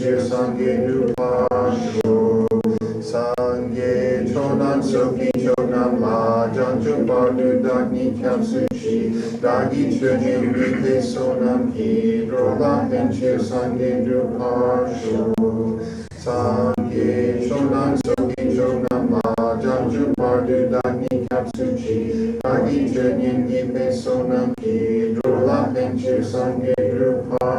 Benchir Sangye Dupasho Sangye Chonan Soki Chonan La Janju Bardu Dagni Kyamsuchi Dagi Chönyam Rite Sonam Ki Drola Benchir Sangye Dupasho Sangye Chonan Soki Chonan La Janju Bardu Dagni Kyamsuchi Dagi Chönyam Rite Sonam Ki Drola Benchir Sangye Dupasho.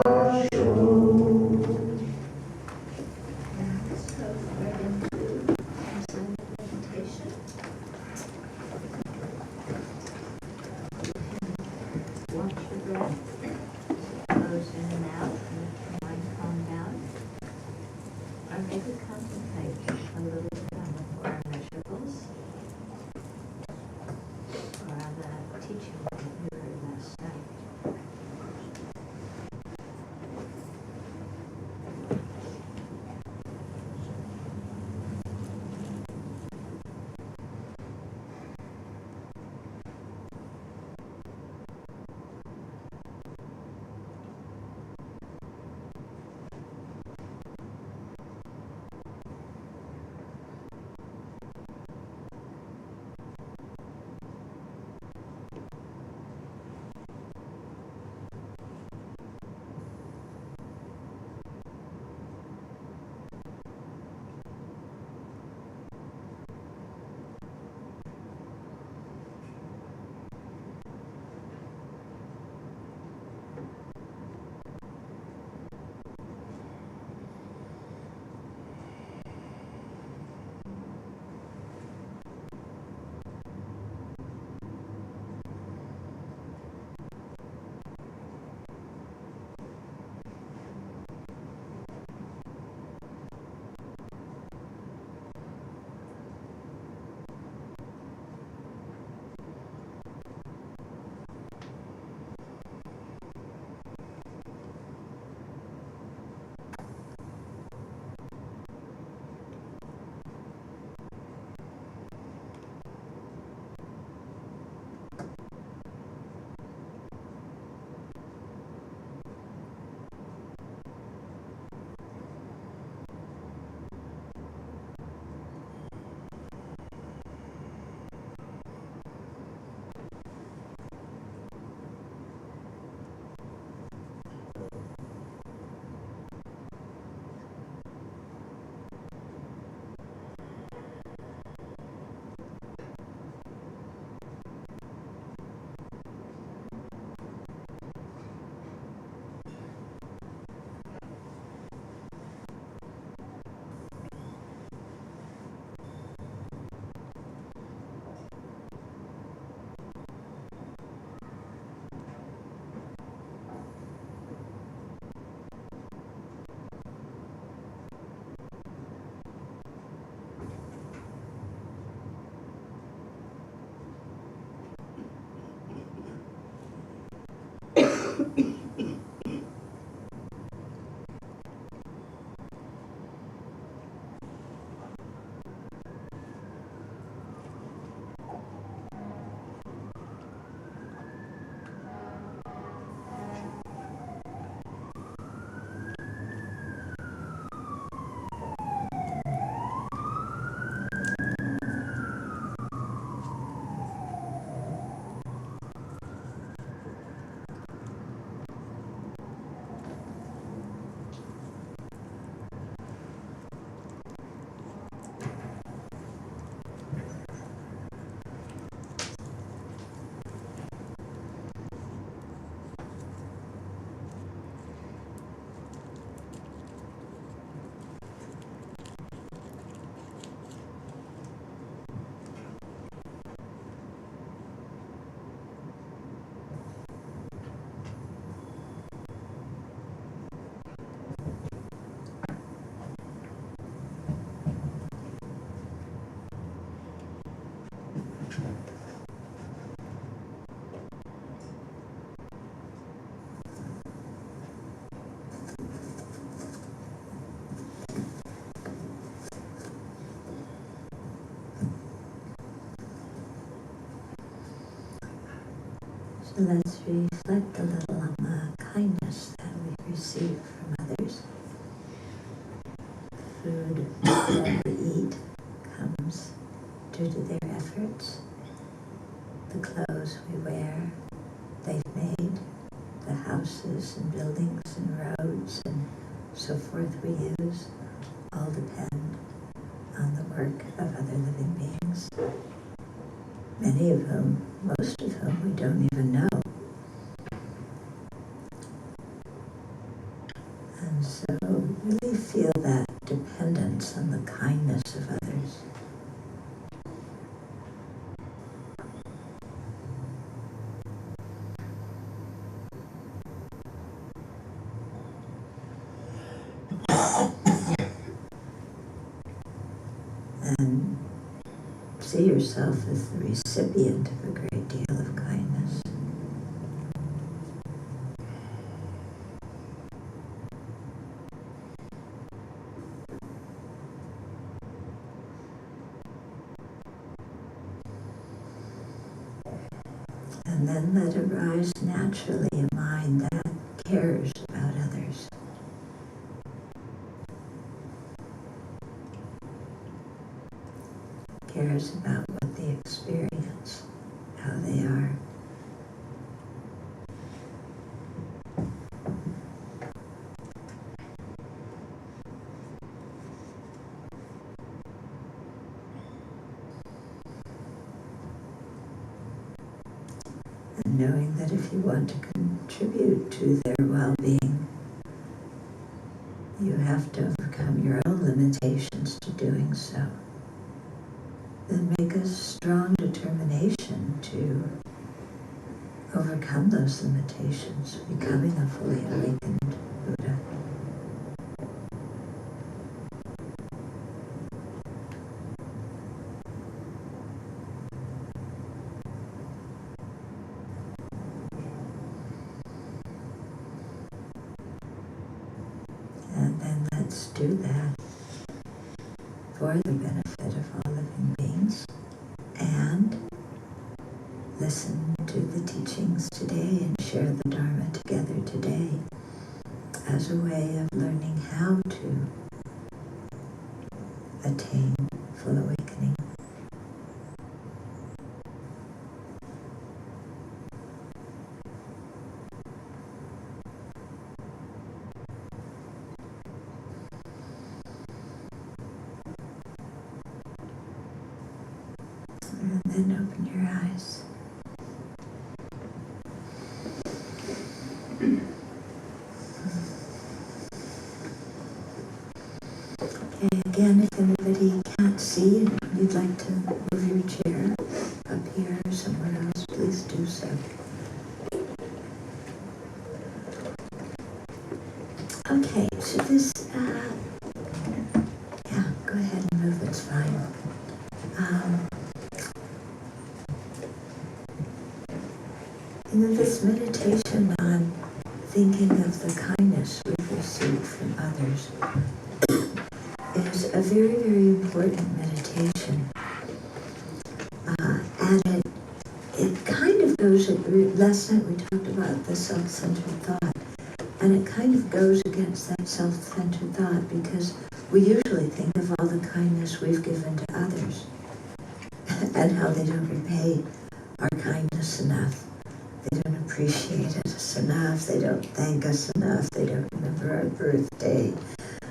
Let's reflect a little on the kindness that we receive from others. food that we eat comes due to their efforts. The clothes we wear, they've made. The houses and buildings and roads and so forth we use all depend on the work of other living beings. Many of whom, most of whom, we don't even know. And so really feel that dependence on the kindness of others. And see yourself as the recipient of a great deal of kindness. And then let arise naturally a mind that cares about others. Cares about what they experience, how they are. And knowing that if you want to contribute to their well-being, you have to overcome your own limitations to doing so. Then make a strong determination to overcome those limitations, becoming a fully awakened Buddha. And then let's do that for the benefit of all living beings, and listen to the teachings today and share the Dharma together today as a way of learning how to attain full awakening. And then open your eyes. Okay, again, if anybody can't see and you'd like to move your chair up here or somewhere else, please do so. Okay, so this, yeah, go ahead and move, it's fine. This meditation on thinking of the kindness we've received from others is a very, very important meditation. And it kind of goes, last night we talked about the self-centered thought, and it kind of goes against that self-centered thought because we usually think of all the kindness we've given to others and how they don't repay our kindness enough. They don't appreciate us enough, they don't thank us enough, they don't remember our birthday,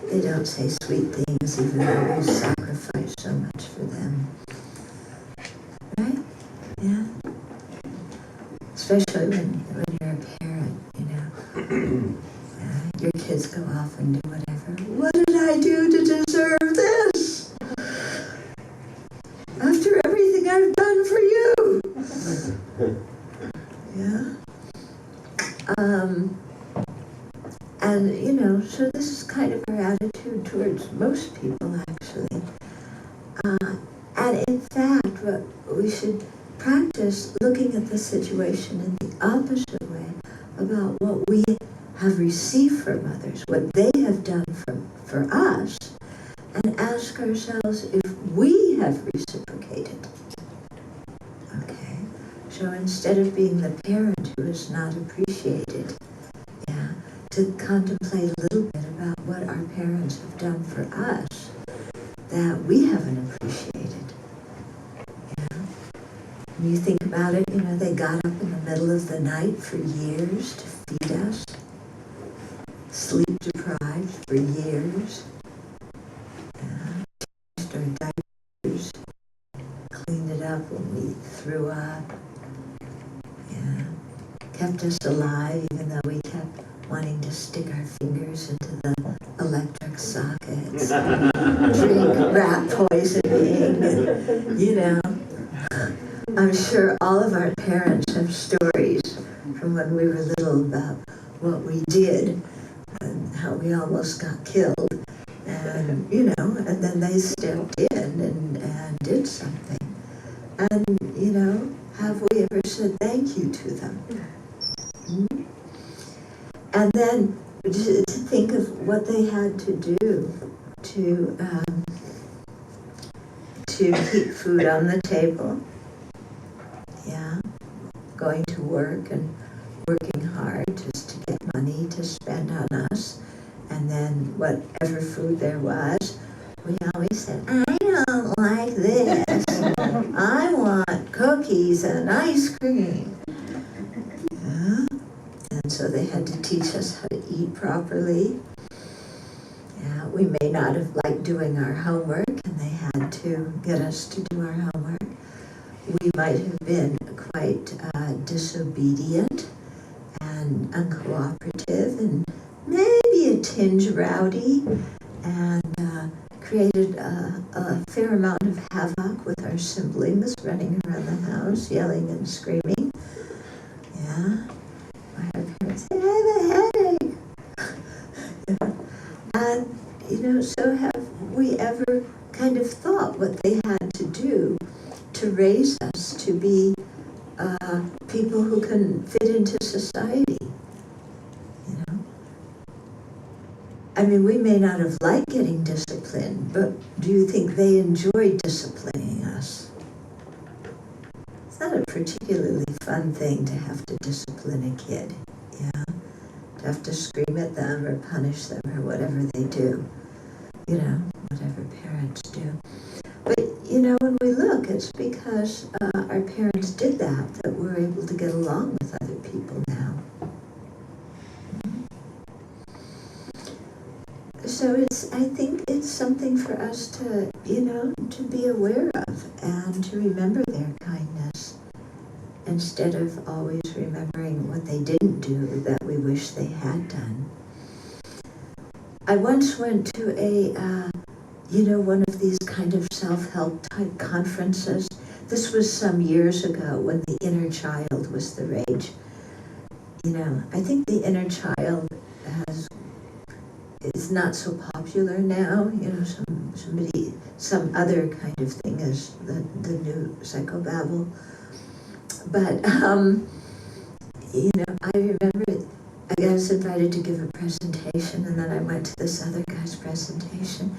they don't say sweet things even though we sacrifice so much for them. Right? Yeah? Especially when you're a parent, you know. Your kids go off and do whatever. What did I do to deserve this? After everything I've done for you! Yeah. And, you know, so this is kind of our attitude towards most people, actually. And in fact, what we should practice looking at the situation in the opposite way about what we have received from others, what they have done for us, and ask ourselves if we have reciprocated. Okay? So instead of being the parent who is not appreciated, to contemplate a little bit about what our parents have done for us that we haven't appreciated. When you think about it, they got up in the middle of the night for years to feed us, sleep deprived for years, changed our diapers, cleaned it up when we threw up, kept us alive even though we kept wanting to stick our fingers into the electric sockets, drink rat poisoning, I'm sure all of our parents have stories from when we were little about what we did and how we almost got killed. And, and then they stepped in and did something. And, have we ever said thank you to them? Mm-hmm. And then to think of what they had to do to keep food on the table. Going to work and working hard just to get money to spend on us. And then whatever food there was, we always said, I don't like this. I want cookies and ice cream. And so they had to teach us how to eat properly. We may not have liked doing our homework, and they had to get us to do our homework. We might have been quite disobedient and uncooperative and maybe a tinge rowdy, and created a fair amount of havoc with our siblings running around the house, yelling and screaming. Our parents said, I have a headache. And, so have we ever kind of thought what they had to do to raise us to be people who can fit into society? We may not have liked getting disciplined, but do you think they enjoyed disciplining us? It's not a particularly fun thing to have to discipline a kid, to have to scream at them or punish them or whatever they do, whatever parents do. But, when we look, it's because our parents did that we're able to get along with other people now. So I think it's something for us to, to be aware of and to remember their kindness instead of always remembering what they didn't do that we wish they had done. I once went to one of these kind of self-help type conferences. This was some years ago when the inner child was the rage. I think the inner child is not so popular now. Some other kind of thing is the new psychobabble. But I remember I was invited to give a presentation, and then I went to this other guy's presentation,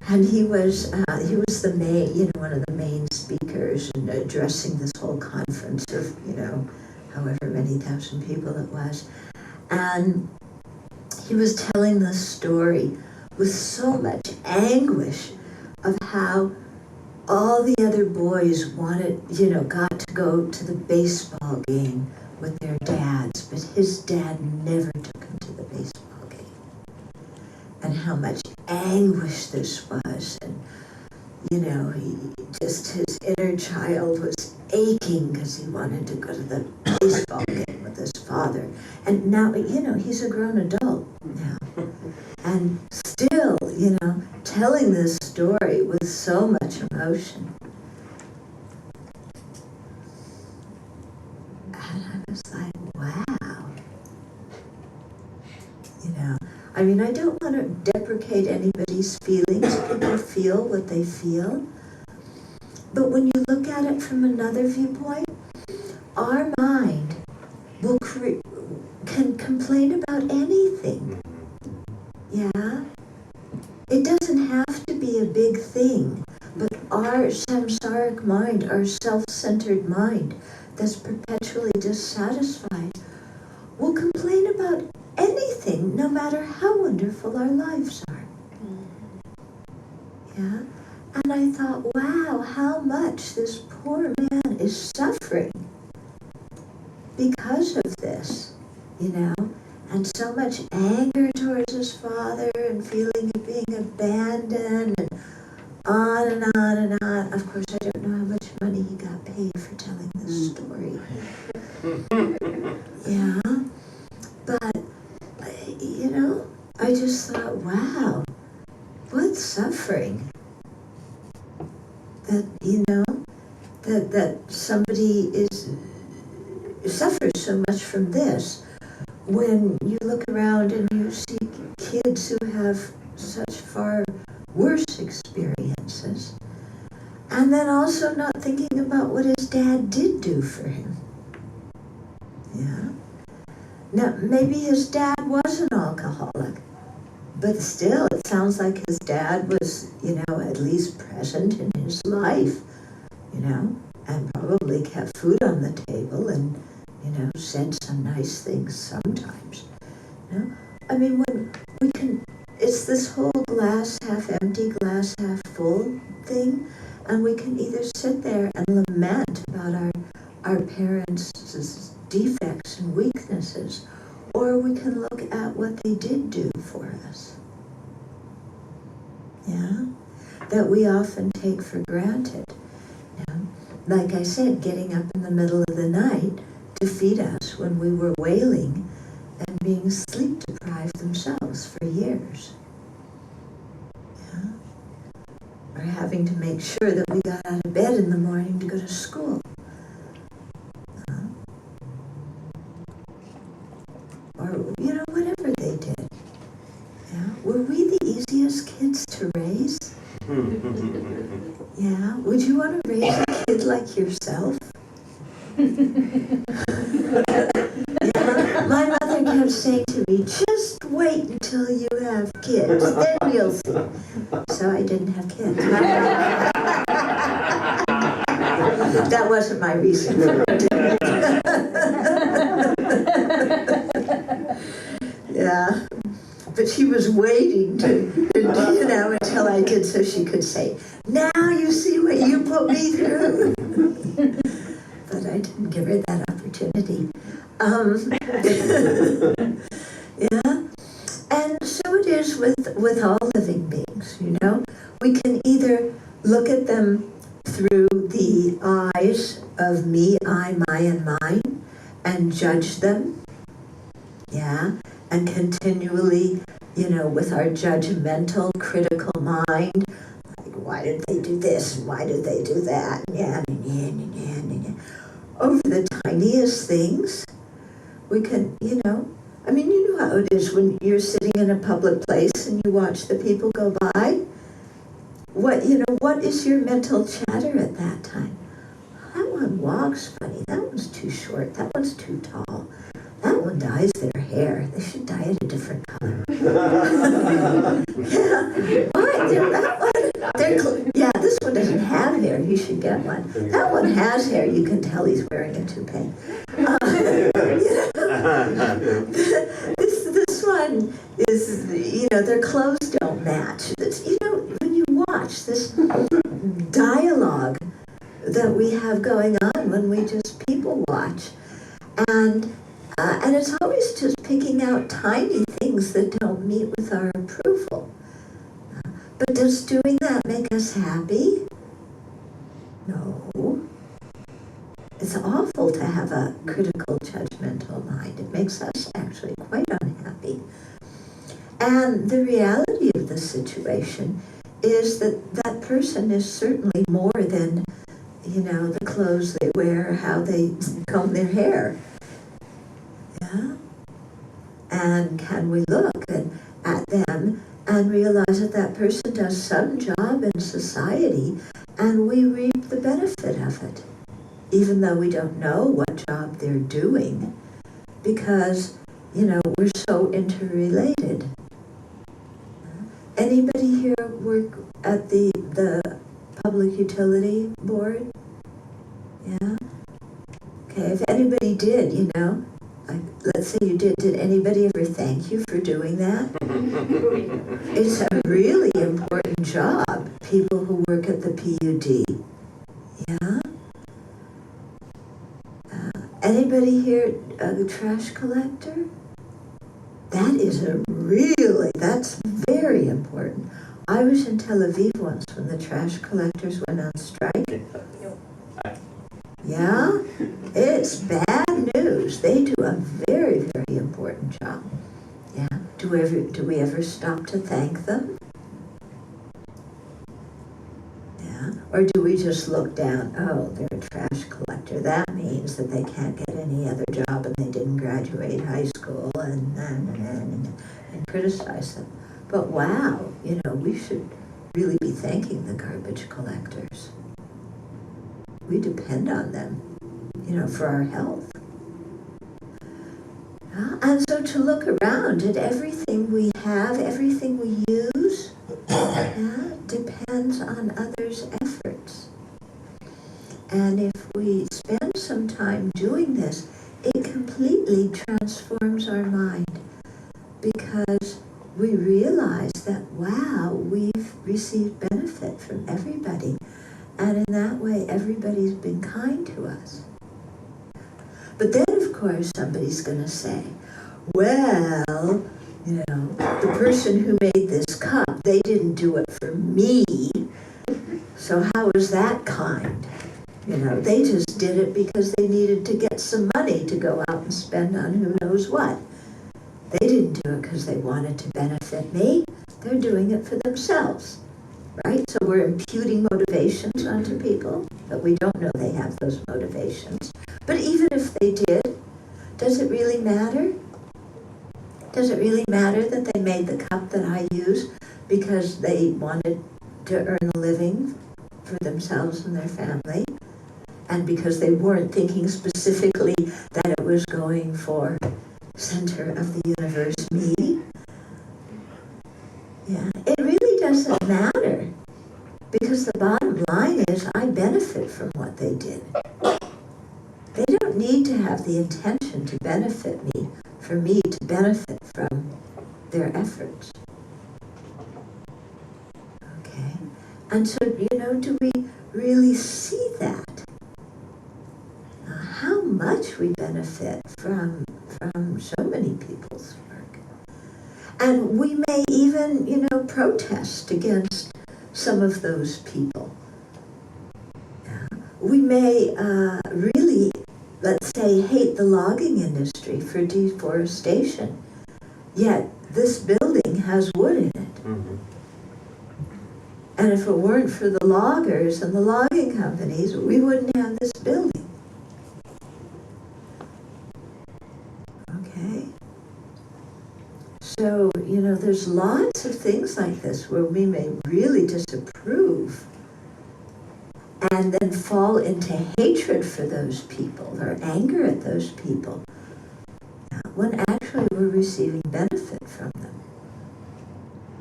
and he was the main, one of the main speakers, and addressing this whole conference of, however many thousand people it was, and he was telling the story with so much anguish of how all the other boys got to go to the baseball game with their dads, but his dad never took him to the baseball game. And how much anguish this was, and his inner child was aching because he wanted to go to the baseball game with his father. And now, he's a grown adult now. And still, telling this story with so much emotion. And I was like, wow. I don't want to deprecate anybody's feelings. People feel what they feel. But when you look at it from another viewpoint, our mind can complain about anything. Yeah? It doesn't have to be a big thing, but our samsaric mind, our self-centered mind that's perpetually dissatisfied, will complain about anything, no matter how wonderful our lives are. Yeah? And I thought, wow, how much this poor man is suffering because of this, you know? And so much anger towards his father and feeling of being abandoned and on and on and on. Of course, I don't know how much money he got paid for telling this story. Yeah, but, you know, I just thought, wow, what suffering. That, you know, that somebody suffers so much from this. When you look around and you see kids who have such far worse experiences, and then also not thinking about what his dad did do for him. Yeah. Now, maybe his dad was an alcoholic, but still, it sounds like his dad was, you know, at least present in his life, you know, and probably kept food on the table and, you know, said some nice things sometimes. You know? I mean, when we can, it's this whole glass half empty, glass half full thing, and we can either sit there and lament about our parents' defects and weaknesses, or we can look at what they did do for us. Yeah? That we often take for granted. You know? Like I said, getting up in the middle of the night to feed us when we were wailing and being sleep deprived themselves for years. Yeah? Or having to make sure that we got out of bed in the morning to go to school. Or, you know, whatever they did. Yeah? Were we the easiest kids to raise? Yeah? Would you want to raise a kid like yourself? Yeah? My mother kept saying to me, just wait until you have kids, then you'll see. So I didn't have kids. That wasn't my reason for it. Yeah. But she was waiting to, you know, until I did so she could say, now you see what you put me through. But I didn't give her that opportunity. Yeah. And so it is with all living beings, you know. We can either look at them through the eyes of me, I, my, and mine, and judge them. Yeah. And continually, you know, with our judgmental, critical mind, like, why did they do this? Why did they do that? Yeah. Over the tiniest things, we can, you know, I mean, you know how it is when you're sitting in a public place and you watch the people go by. What is your mental chatter at that time? That one walks funny. That one's too short. That one's too tall. That one dyes their hair. They should dye it a different color. Yeah. Why? This one doesn't have hair. You should get one. That one has hair. You can tell he's wearing a toupee. This one is, you know, their clothes don't match. It's, you know, when you watch this dialogue that we have going on when we just people watch, and it's always just picking out tiny things that don't meet with our approval. But does doing that make us happy? No. It's awful to have a critical, judgmental mind. It makes us actually quite unhappy. And the reality of the situation is that that person is certainly more than, you know, the clothes they wear or how they comb their hair. Yeah? And can we look at them and realize that that person does some job in society and we reap the benefit of it, even though we don't know what job they're doing, because, you know, we're so interrelated. Anybody here work at the Public Utility Board? Yeah? Okay, if anybody did, you know, like, let's say you did anybody ever thank you for doing that? It's a really important job. work at the PUD. Yeah? Anybody here a trash collector? That is that's very important. I was in Tel Aviv once when the trash collectors went on strike. Yeah? It's bad news. They do a very, very important job. Yeah? Do we ever stop to thank them? Yeah? Or do we just look down, oh, they're a trash collector. That means that they can't get any other job and they didn't graduate high school and criticize them. But wow, we should really be thanking the garbage collectors. We depend on them, for our health. And so to look around at everything we have, everything we use, depends on others' efforts. And if we spend some time doing this, it completely transforms our mind, because we realize that, wow, we've received benefit from everybody. And in that way, everybody's been kind to us. But then, of course, somebody's going to say, well, the person who made this cup, they didn't do it for me. So how is that kind? They just did it because they needed to get some money to go out and spend on who knows what. They didn't do it because they wanted to benefit me. They're doing it for themselves, right? So we're imputing motivations onto people, but we don't know they have those motivations. But even if they did, does it really matter? Does it really matter that they made the cup that I use because they wanted to earn a living for themselves and their family, and because they weren't thinking specifically that it was going for center of the universe, me? Yeah, it really doesn't matter, because the bottom line is I benefit from what they did. They don't need to have the intention to benefit me for me to benefit from their efforts. Okay? And so, do we really see that? How much we benefit from so many people's work. And we may even, protest against some of those people. We may really, let's say, hate the logging industry for deforestation, yet this building has wood in it. Mm-hmm. And if it weren't for the loggers and the logging companies, we wouldn't have this building. Okay? So, there's lots of things like this where we may really disapprove and then fall into hatred for those people or anger at those people, when actually we're receiving benefit from them.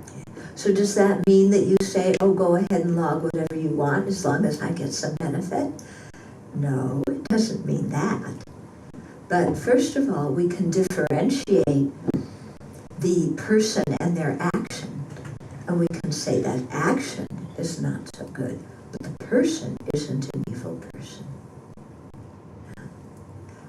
Okay. So does that mean that you say, oh, go ahead and log whatever you want as long as I get some benefit? No, it doesn't mean that. But first of all, we can differentiate the person and their action. And we can say that action is not so good, but the person isn't an evil person.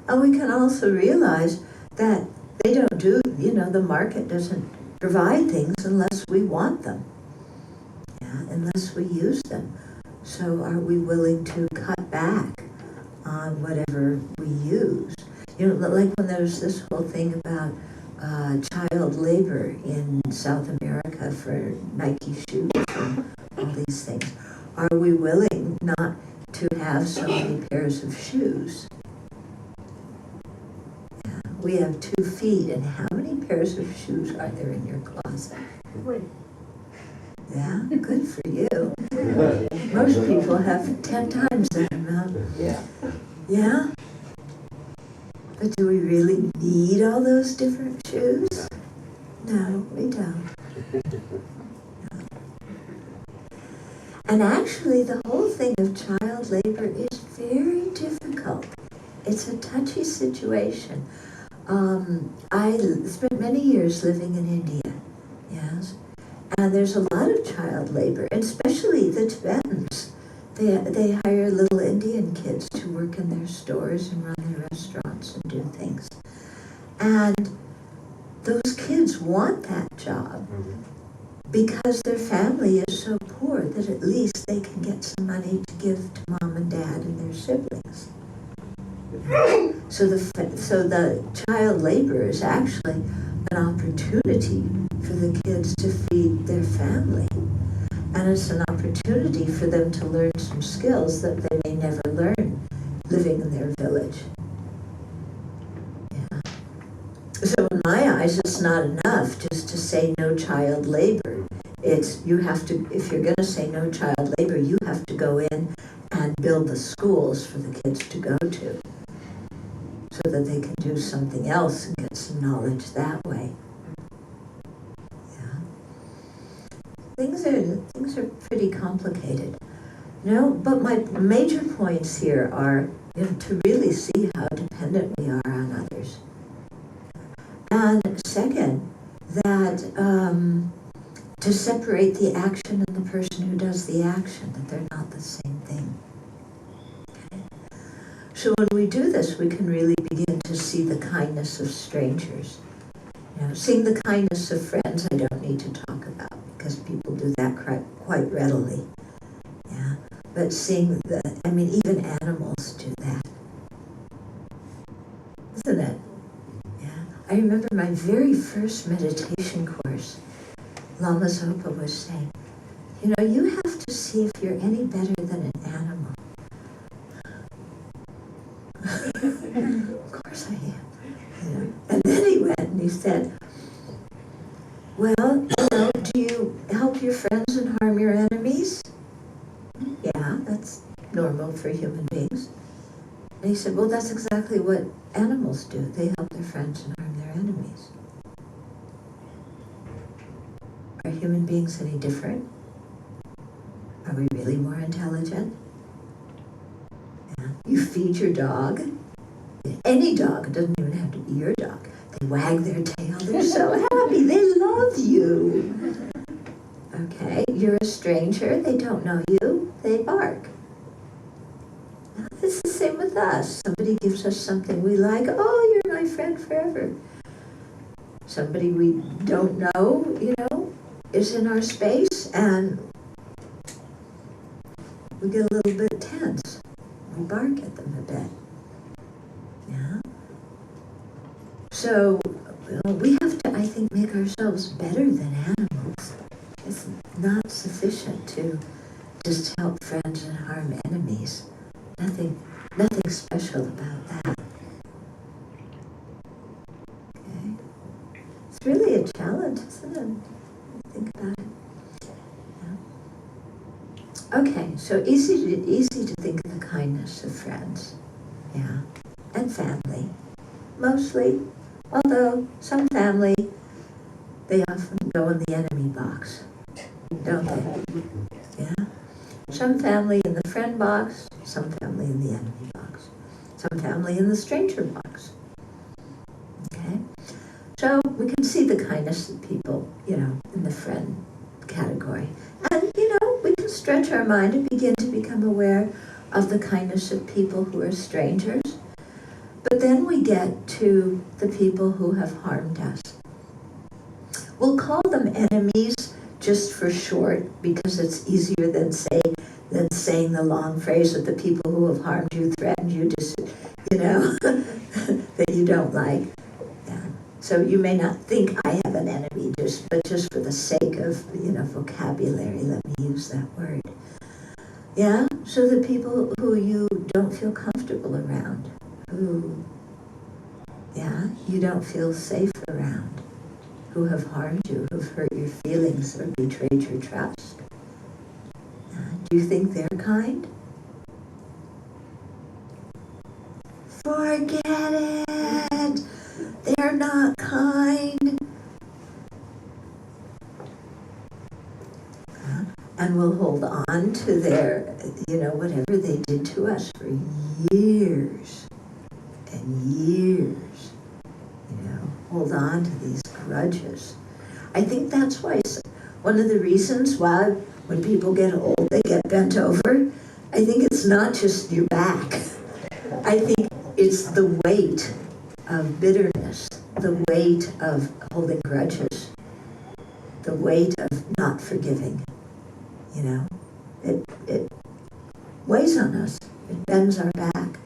And we can also realize that they don't do, the market doesn't provide things unless we want them, unless we use them. So are we willing to cut back on whatever we use? Like when there's this whole thing about child labor in South America for Nike shoes and all these things. Are we willing not to have so many pairs of shoes? Yeah. We have 2 feet, and how many pairs of shoes are there in your closet? 3. Yeah, good for you. Most people have 10 times that amount. Yeah. Yeah? But do we really need all those different shoes? No, we don't. No. And actually, the whole thing of child labor is very difficult. It's a touchy situation. I spent many years living in India, yes, and there's a lot of child labor, and especially the Tibetans. They hire little Indian kids to work in their stores and run their restaurants and do things. And those kids want that job because their family is so poor that at least they can get some money to give to mom and dad and their siblings. So the child labor is actually an opportunity for the kids to feed their family. And it's an opportunity for them to learn some skills that they may never learn living in their village. Yeah. So in my eyes, it's not enough just to say no child labor. You have to, if you're going to say no child labor, you have to go in and build the schools for the kids to go to so that they can do something else and get some knowledge that way. Things are pretty complicated. But my major points here are to really see how dependent we are on others. And second, that to separate the action and the person who does the action, that they're not the same thing. Okay? So when we do this, we can really begin to see the kindness of strangers. Seeing the kindness of friends, I don't need to talk about, because people do that quite readily. Yeah, but seeing even animals do that, isn't it? Yeah, I remember my very first meditation course. Lama Zopa was saying, you have to see if you're any better than an animal. Of course I am. And then he went and he said, well, do you help your friends and harm your enemies? Yeah, that's normal for human beings. And he said, well, that's exactly what animals do. They help their friends and harm their enemies. Are human beings any different? Are we really more intelligent? Yeah. You feed your dog. Any dog, it doesn't even have to be your dog. They wag their tail, they're so happy, they love you. Okay, you're a stranger, they don't know you, they bark. Now, it's the same with us. Somebody gives us something we like, oh, you're my friend forever. Somebody we don't know, is in our space, and we get a little bit tense. We bark at them a bit. Yeah. So we have to, I think, make ourselves better than animals. It's not sufficient to just help friends and harm enemies. Nothing special about that. Okay. It's really a challenge, isn't it? Think about it. Yeah. Okay, so easy to think of the kindness of friends. Yeah. And family, mostly. Although some family, they often go in the enemy box, don't they? Yeah. Some family in the friend box, some family in the enemy box, some family in the stranger box. Okay? So we can see the kindness of people, in the friend category. And, we can stretch our mind and begin to become aware of the kindness of people who are strangers. But then we get to the people who have harmed us. We'll call them enemies just for short, because it's easier than saying the long phrase of the people who have harmed you, threatened you, that you don't like. Yeah. So you may not think I have an enemy, but just for the sake of vocabulary, let me use that word. Yeah. So the people who you don't feel comfortable around. Who you don't feel safe around, who have harmed you, who've hurt your feelings or betrayed your trust. Do you think they're kind? Forget it! They're not kind. And we'll hold on to their, whatever they did to us for years and years. Hold on to these grudges. I think that's why one of the reasons why when people get old, they get bent over I think it's not just your back. I think it's the weight of bitterness, the weight of holding grudges, the weight of not forgiving. You know, it weighs on us. It bends our back.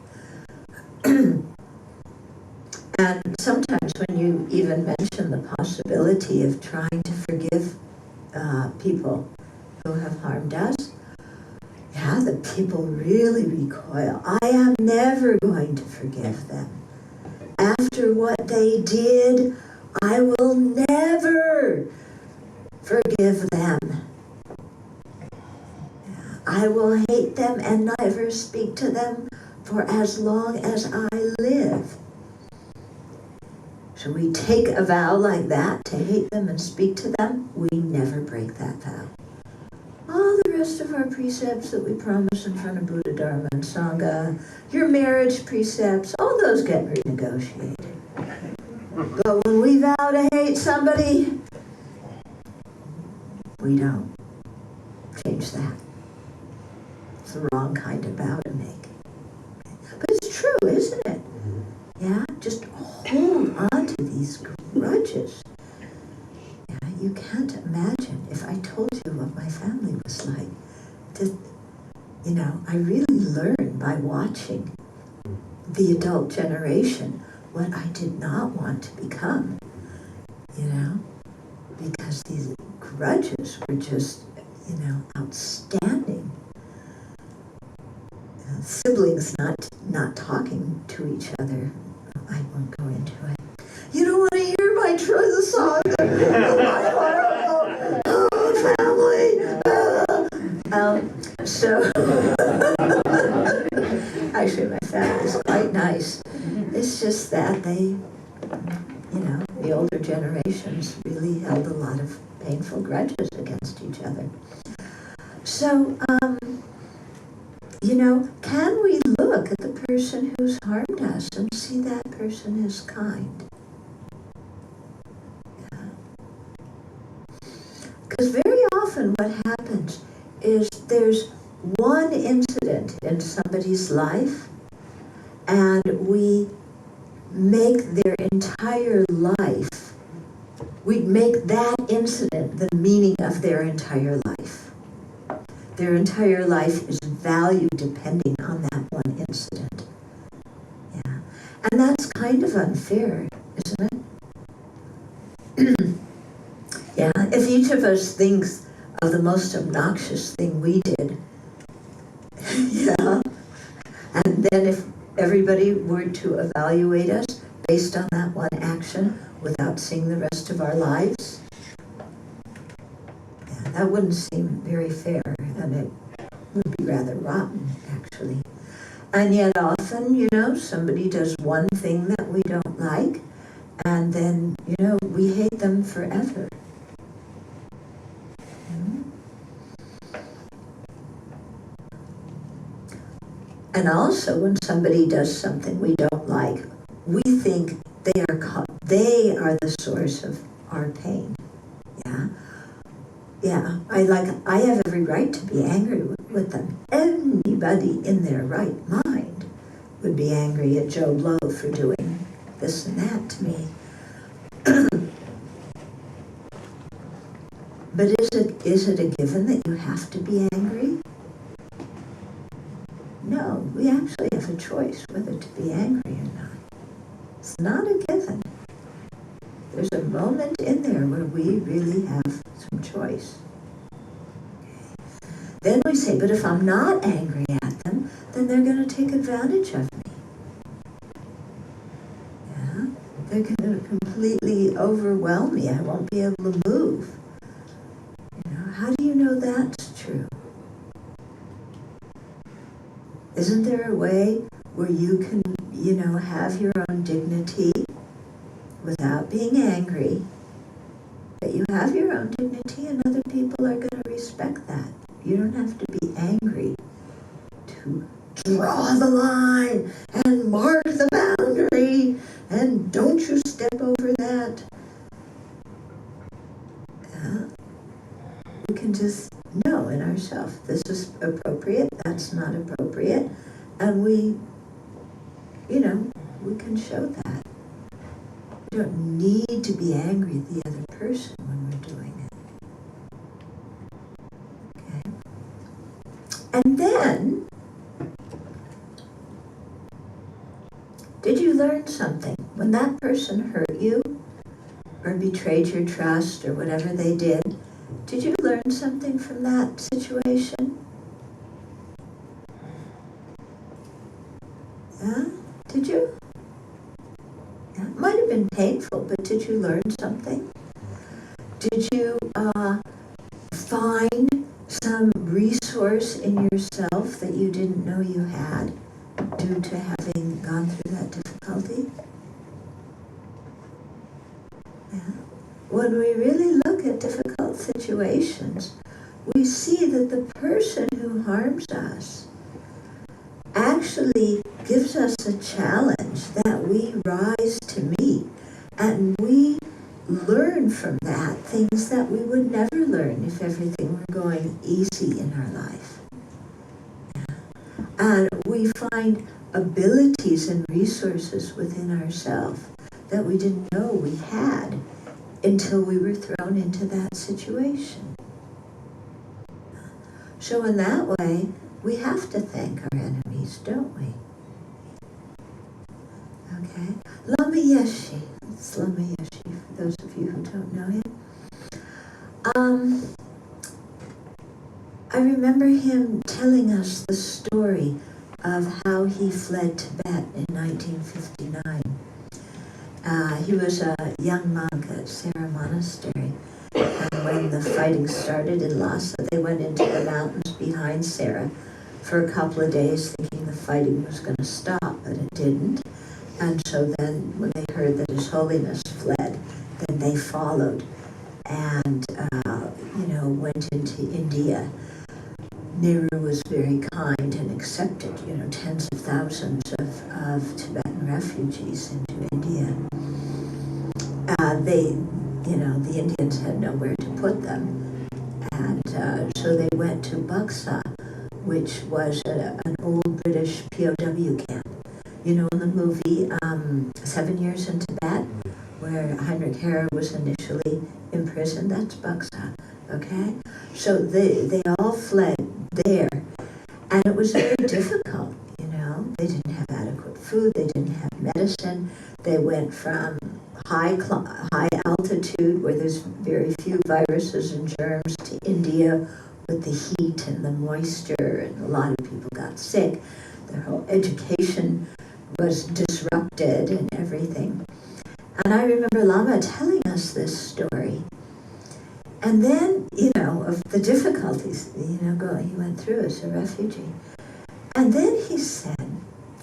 And sometimes when you even mention the possibility of trying to forgive people who have harmed us, yeah, the people really recoil. I am never going to forgive them. After what they did, I will never forgive them. I will hate them and never speak to them for as long as I live. So we take a vow like that to hate them and speak to them. We never break that vow. All the rest of our precepts that we promise in front of Buddha, Dharma, and Sangha, your marriage precepts, all those get renegotiated. But when we vow to hate somebody, we don't change that. It's the wrong kind of vow to make. But it's true, isn't it? Yeah, just hold on to these grudges. Yeah, you can't imagine if I told you what my family was like. That, you know, I really learned by watching the adult generation what I did not want to become. You know, because these grudges were just, you know, outstanding. Siblings not talking to each other. I won't go into it. You don't want to hear my the song of my heart. Oh, family. So actually, my family is quite nice. It's just that they, you know, the older generations really held a lot of painful grudges against each other. So, you know, can we look at the person who's harmed us and see that person is kind? Because very often what happens is there's one incident in somebody's life and we make their entire life, we make that incident the meaning of their entire life. Their entire life is valued depending on that one incident. Yeah. And that's kind of unfair, isn't it? Yeah, if each of us thinks of the most obnoxious thing we did, yeah, and then if everybody were to evaluate us based on that one action without seeing the rest of our lives, yeah, that wouldn't seem very fair, and it would be rather rotten, actually. And yet often, you know, somebody does one thing that we don't like, and then, you know, we hate them forever. And also, when somebody does something we don't like, we think they are the source of our pain. Yeah, yeah. I have every right to be angry with them. Anybody in their right mind would be angry at Joe Blow for doing this and that to me. But is it a given that you have to be angry? No, we actually have a choice whether to be angry or not. It's not a given. There's a moment in there where we really have some choice. Okay. Then we say, but if I'm not angry at them, then they're going to take advantage of me. Yeah? They're going to completely overwhelm me. I won't be able to move. You know, how do you know that's true? Isn't there a way where you can, you know, have your own dignity without being angry, that you have your own dignity and other people are going to respect that? You don't have to be angry to draw the line and mark the boundary and don't you step over that. Yeah. You can just know know in ourselves. This is appropriate, that's not appropriate. And we can show that. We don't need to be angry at the other person when we're doing it. Okay? And then, did you learn something? When that person hurt you, or betrayed your trust, or whatever they did you learn something from that situation? Yeah? Did you? Yeah. It might have been painful, but did you learn something? Did you find some resource in yourself that you didn't know you had due to having gone through that difficulty? Yeah. When we really look at difficult situations, we see that the person who harms us actually gives us a challenge that we rise to meet, and we learn from that things that we would never learn if everything were going easy in our life. And we find abilities and resources within ourselves that we didn't know we had until we were thrown into that situation. So in that way, we have to thank our enemies, don't we? Okay. Lama Yeshe. It's Lama Yeshe, for those of you who don't know him. I remember him telling us the story of how he fled Tibet in 1959. He was a young monk at Sera Monastery, and when the fighting started in Lhasa, they went into the mountains behind Sera for a couple of days thinking the fighting was going to stop, but it didn't. And so then when they heard that His Holiness fled, then they followed and, went into India. Nehru was very kind and accepted, tens of thousands of Tibetan refugees into India. The Indians had nowhere to put them, and so they went to Buxa, which was an old British POW camp. In the movie 7 Years in Tibet, where Heinrich Herr was initially imprisoned, that's Buxa, okay? So they all fled there, and it was very difficult, They didn't have adequate food, they didn't have medicine. They went from high altitude, where there's very few viruses and germs, to India with the heat and the moisture, and a lot of people got sick. Their whole education was disrupted and everything. And I remember Lama telling us this story. And then, of the difficulties, he went through as a refugee. And then he said,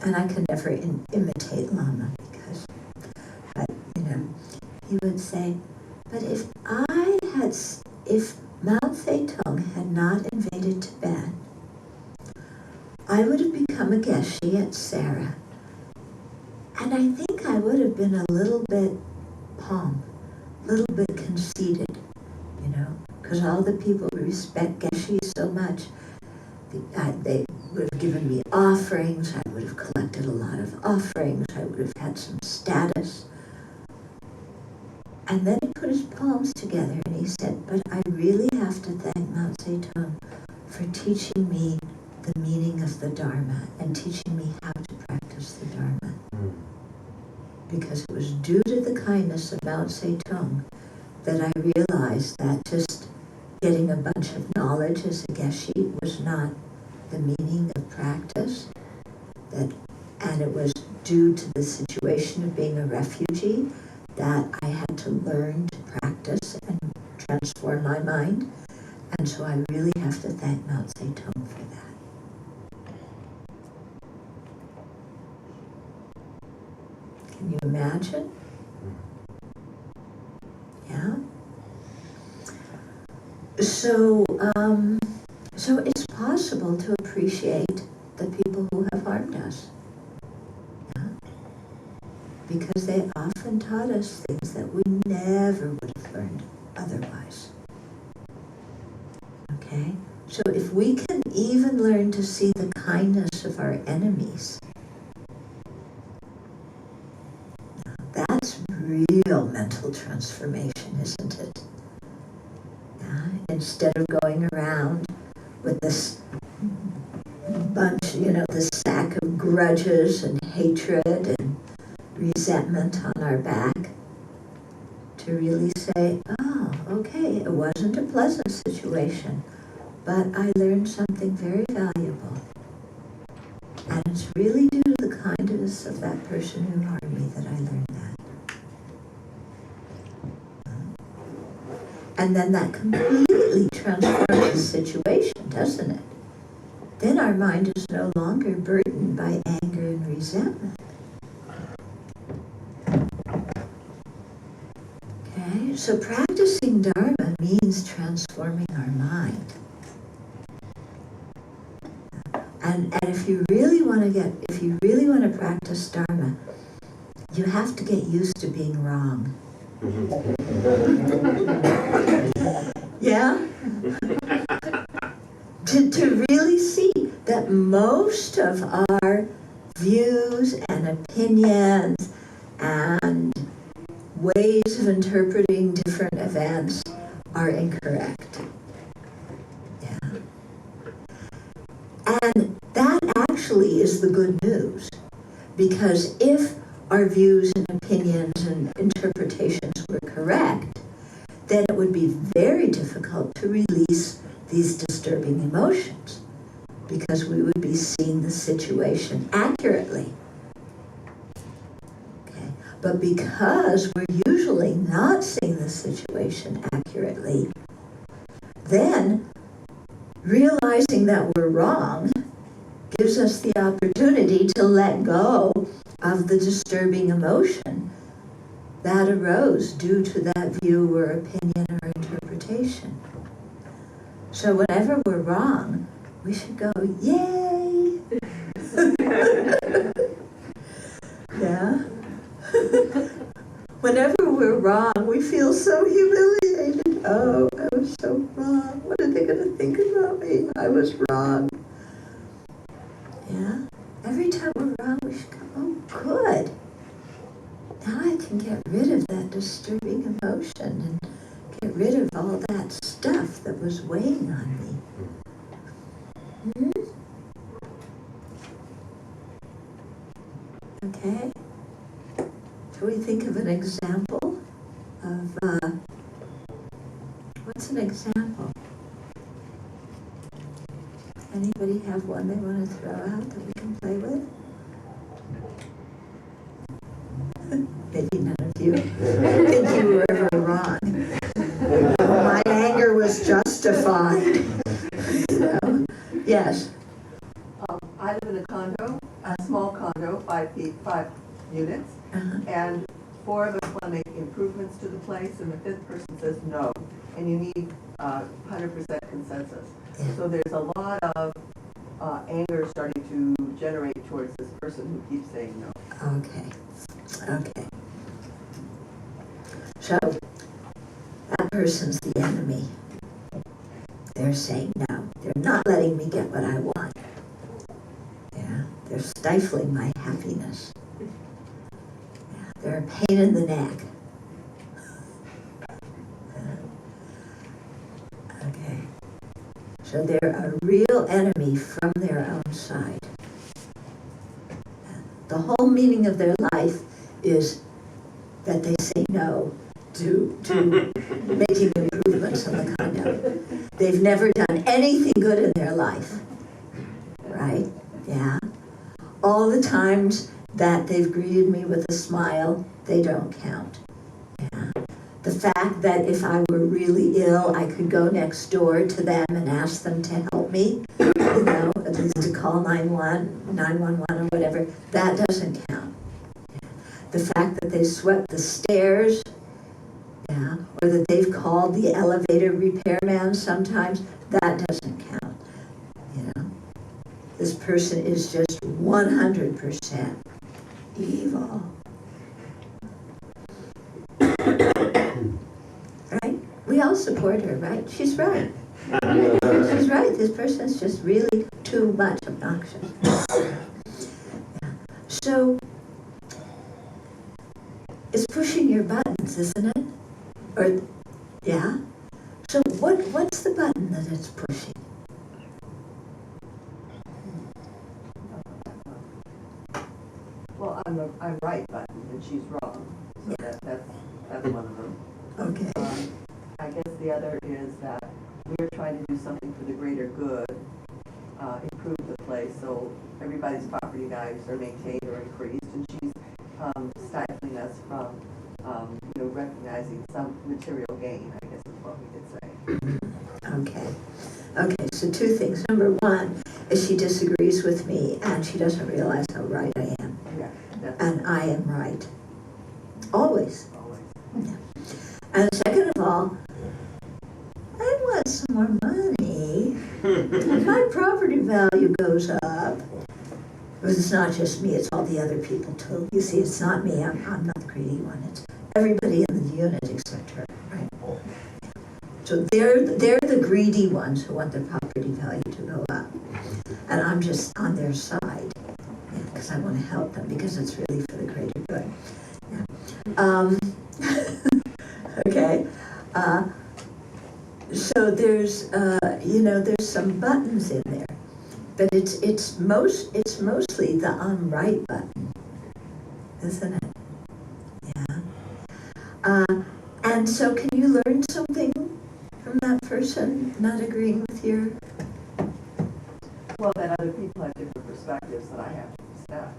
and I could never imitate Lama but he would say, but if Mao Zedong had not invaded Tibet, I would have become a Geshe at Sera. And I think I would have been a little bit a little bit conceited, because all the people respect Geshe so much. They would have given me offerings, I would have collected a lot of offerings, I would have had some status. And then he put his palms together and he said, but I really have to thank Mao Zedong for teaching me the meaning of the Dharma and teaching me how to practice the Dharma. Because it was due to the kindness of Mao Zedong that I realized that just getting a bunch of knowledge as a Geshe was not the meaning of practice, and it was due to the situation of being a refugee that I had to learn to practice and transform my mind, and so I really have to thank Mao Zedong for that. Can you imagine? Yeah? So it's possible to appreciate the people who have harmed us. Yeah? Because they often taught us things that we never would have learned otherwise. Okay? So if we can even learn to see the kindness of our enemies, that's real mental transformation, isn't it? Yeah? Instead of going around with this bunch, this sack of grudges and hatred and resentment on our back, to really say, oh, okay, it wasn't a pleasant situation, but I learned something very valuable. And it's really due to the kindness of that person who harmed me that I learned that. And then that completely transforms the situation, doesn't it? Then our mind is no longer burdened by anger and resentment. Okay, so practicing Dharma means transforming our mind. And if you really want to practice Dharma, you have to get used to being wrong. Yeah? To really see that most of our views and opinions and ways of interpreting different events are incorrect. Yeah. And that actually is the good news, because if our views and opinions and interpretations were correct, then it would be very difficult to release these disturbing emotions, because we would be seeing the situation accurately. Okay. But because we're usually not seeing the situation accurately, then realizing that we're wrong gives us the opportunity to let go of the disturbing emotion that arose due to that view or opinion or interpretation. So whenever we're wrong, we should go, yay! Yeah? Whenever we're wrong, we feel so humiliated. Oh, I was so wrong. What are they going to think about me? I was wrong. Yeah? Every time we're wrong, we should go, oh, good. Now I can get rid of that disturbing emotion and get rid of all that stuff that was weighing on me. Okay? Shall we think of an example of, what's an example? Anybody have one they want to throw out that we can play with? Maybe none of you think you were ever wrong. My anger was justified. Yes. I live in a condo, a small condo, 5 units, and 4 of us want to make improvements to the place, and the 5th person says no, and you need 100% consensus. Yeah. So there's a lot of anger starting to generate towards this person who keeps saying no. Okay. So, that person's the enemy. They're saying no. They're not letting me get what I want. Yeah, they're stifling my happiness. Yeah, they're a pain in the neck. Okay. So they're a real enemy from their own side. The whole meaning of their life is that they say no to making improvements in the condo. They've never done anything good in their life, right? Yeah. All the times that they've greeted me with a smile, they don't count. Yeah. The fact that if I were really ill, I could go next door to them and ask them to help me, at least to call 911 or whatever, that doesn't count. The fact that they swept the stairs, or that they've called the elevator repairman sometimes, that doesn't count. This person is just 100% evil. Right? We all support her, right? She's right. She's He's right, this person's just really too much obnoxious. Yeah. So, it's pushing your buttons, isn't it? Or, yeah? So what's the button that it's pushing? Well, I'm right button and she's wrong. So Yeah. that's one of them. Okay. I guess the other is that we're trying to do something for the greater good, improve the place so everybody's property values are maintained or increased, and she's stifling us from recognizing some material gain, I guess is what we could say. Okay. Okay, so two things. Number one is she disagrees with me and she doesn't realize how right I am. Yeah, that's And I am right. Always. always. Yeah. And second of all, I want some more money. If my property value goes up, but it's not just me, it's all the other people too. You see, it's not me, I'm not the greedy one. It's everybody in the unit except her, right? So they're the greedy ones who want their property value to go up. And I'm just on their side, because I want to help them, because it's really for the greater good. Yeah. Okay. So there's there's some buttons in there, but it's mostly the I'm right button, isn't it? Yeah. And so can you learn something from that person not agreeing with your? Well, that other people have different perspectives that I have to respect.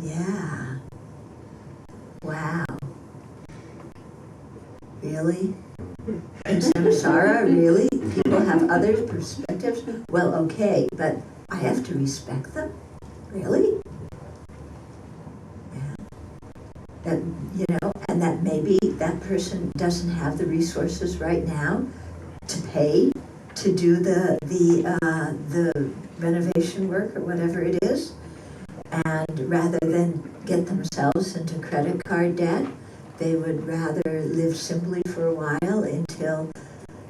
Yeah. Wow. Really? In samsara, really? People have other perspectives? Well, okay, but I have to respect them? Really? Yeah. That, and that maybe that person doesn't have the resources right now to pay to do the renovation work or whatever it is, and rather than get themselves into credit card debt, they would rather live simply for a while until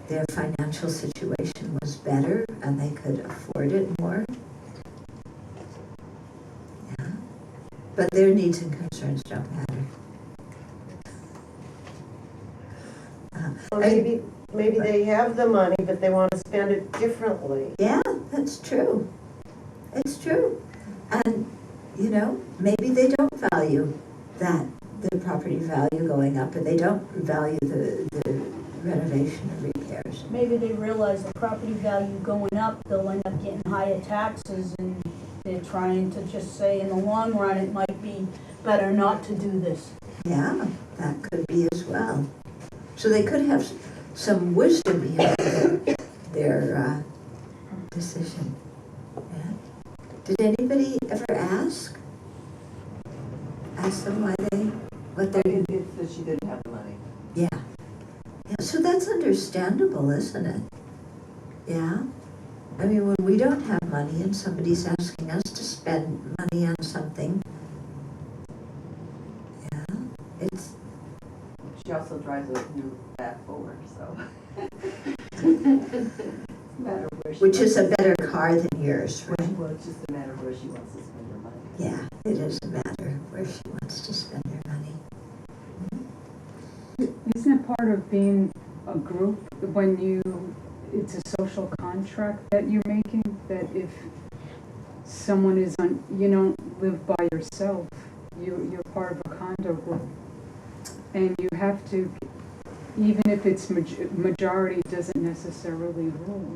their financial situation was better and they could afford it more. Yeah. But their needs and concerns don't matter. Or maybe they have the money, but they want to spend it differently. Yeah, that's true. It's true. And, maybe they don't value the property value going up, and they don't value the renovation and repairs. Maybe they realize the property value going up, they'll end up getting higher taxes, and they're trying to just say in the long run it might be better not to do this. Yeah, that could be as well. So they could have some wisdom behind their decision. Yeah. Did anybody ever ask them what they're doing? It's that she didn't have the money. Yeah. Yeah. So that's understandable, isn't it? Yeah. I mean, when we don't have money and somebody's asking us to spend money on something, yeah, it's. She also drives a new back-forward, so. Matter where she Which is a wants better car than yours, to- right? Well, it's just a matter of where she wants to spend her money. Yeah, it is a matter where she wants to spend her money. Isn't it part of being a group when it's a social contract that you're making? That if someone is you don't live by yourself, you're part of a condo group. And you have to, even if it's majority doesn't necessarily rule.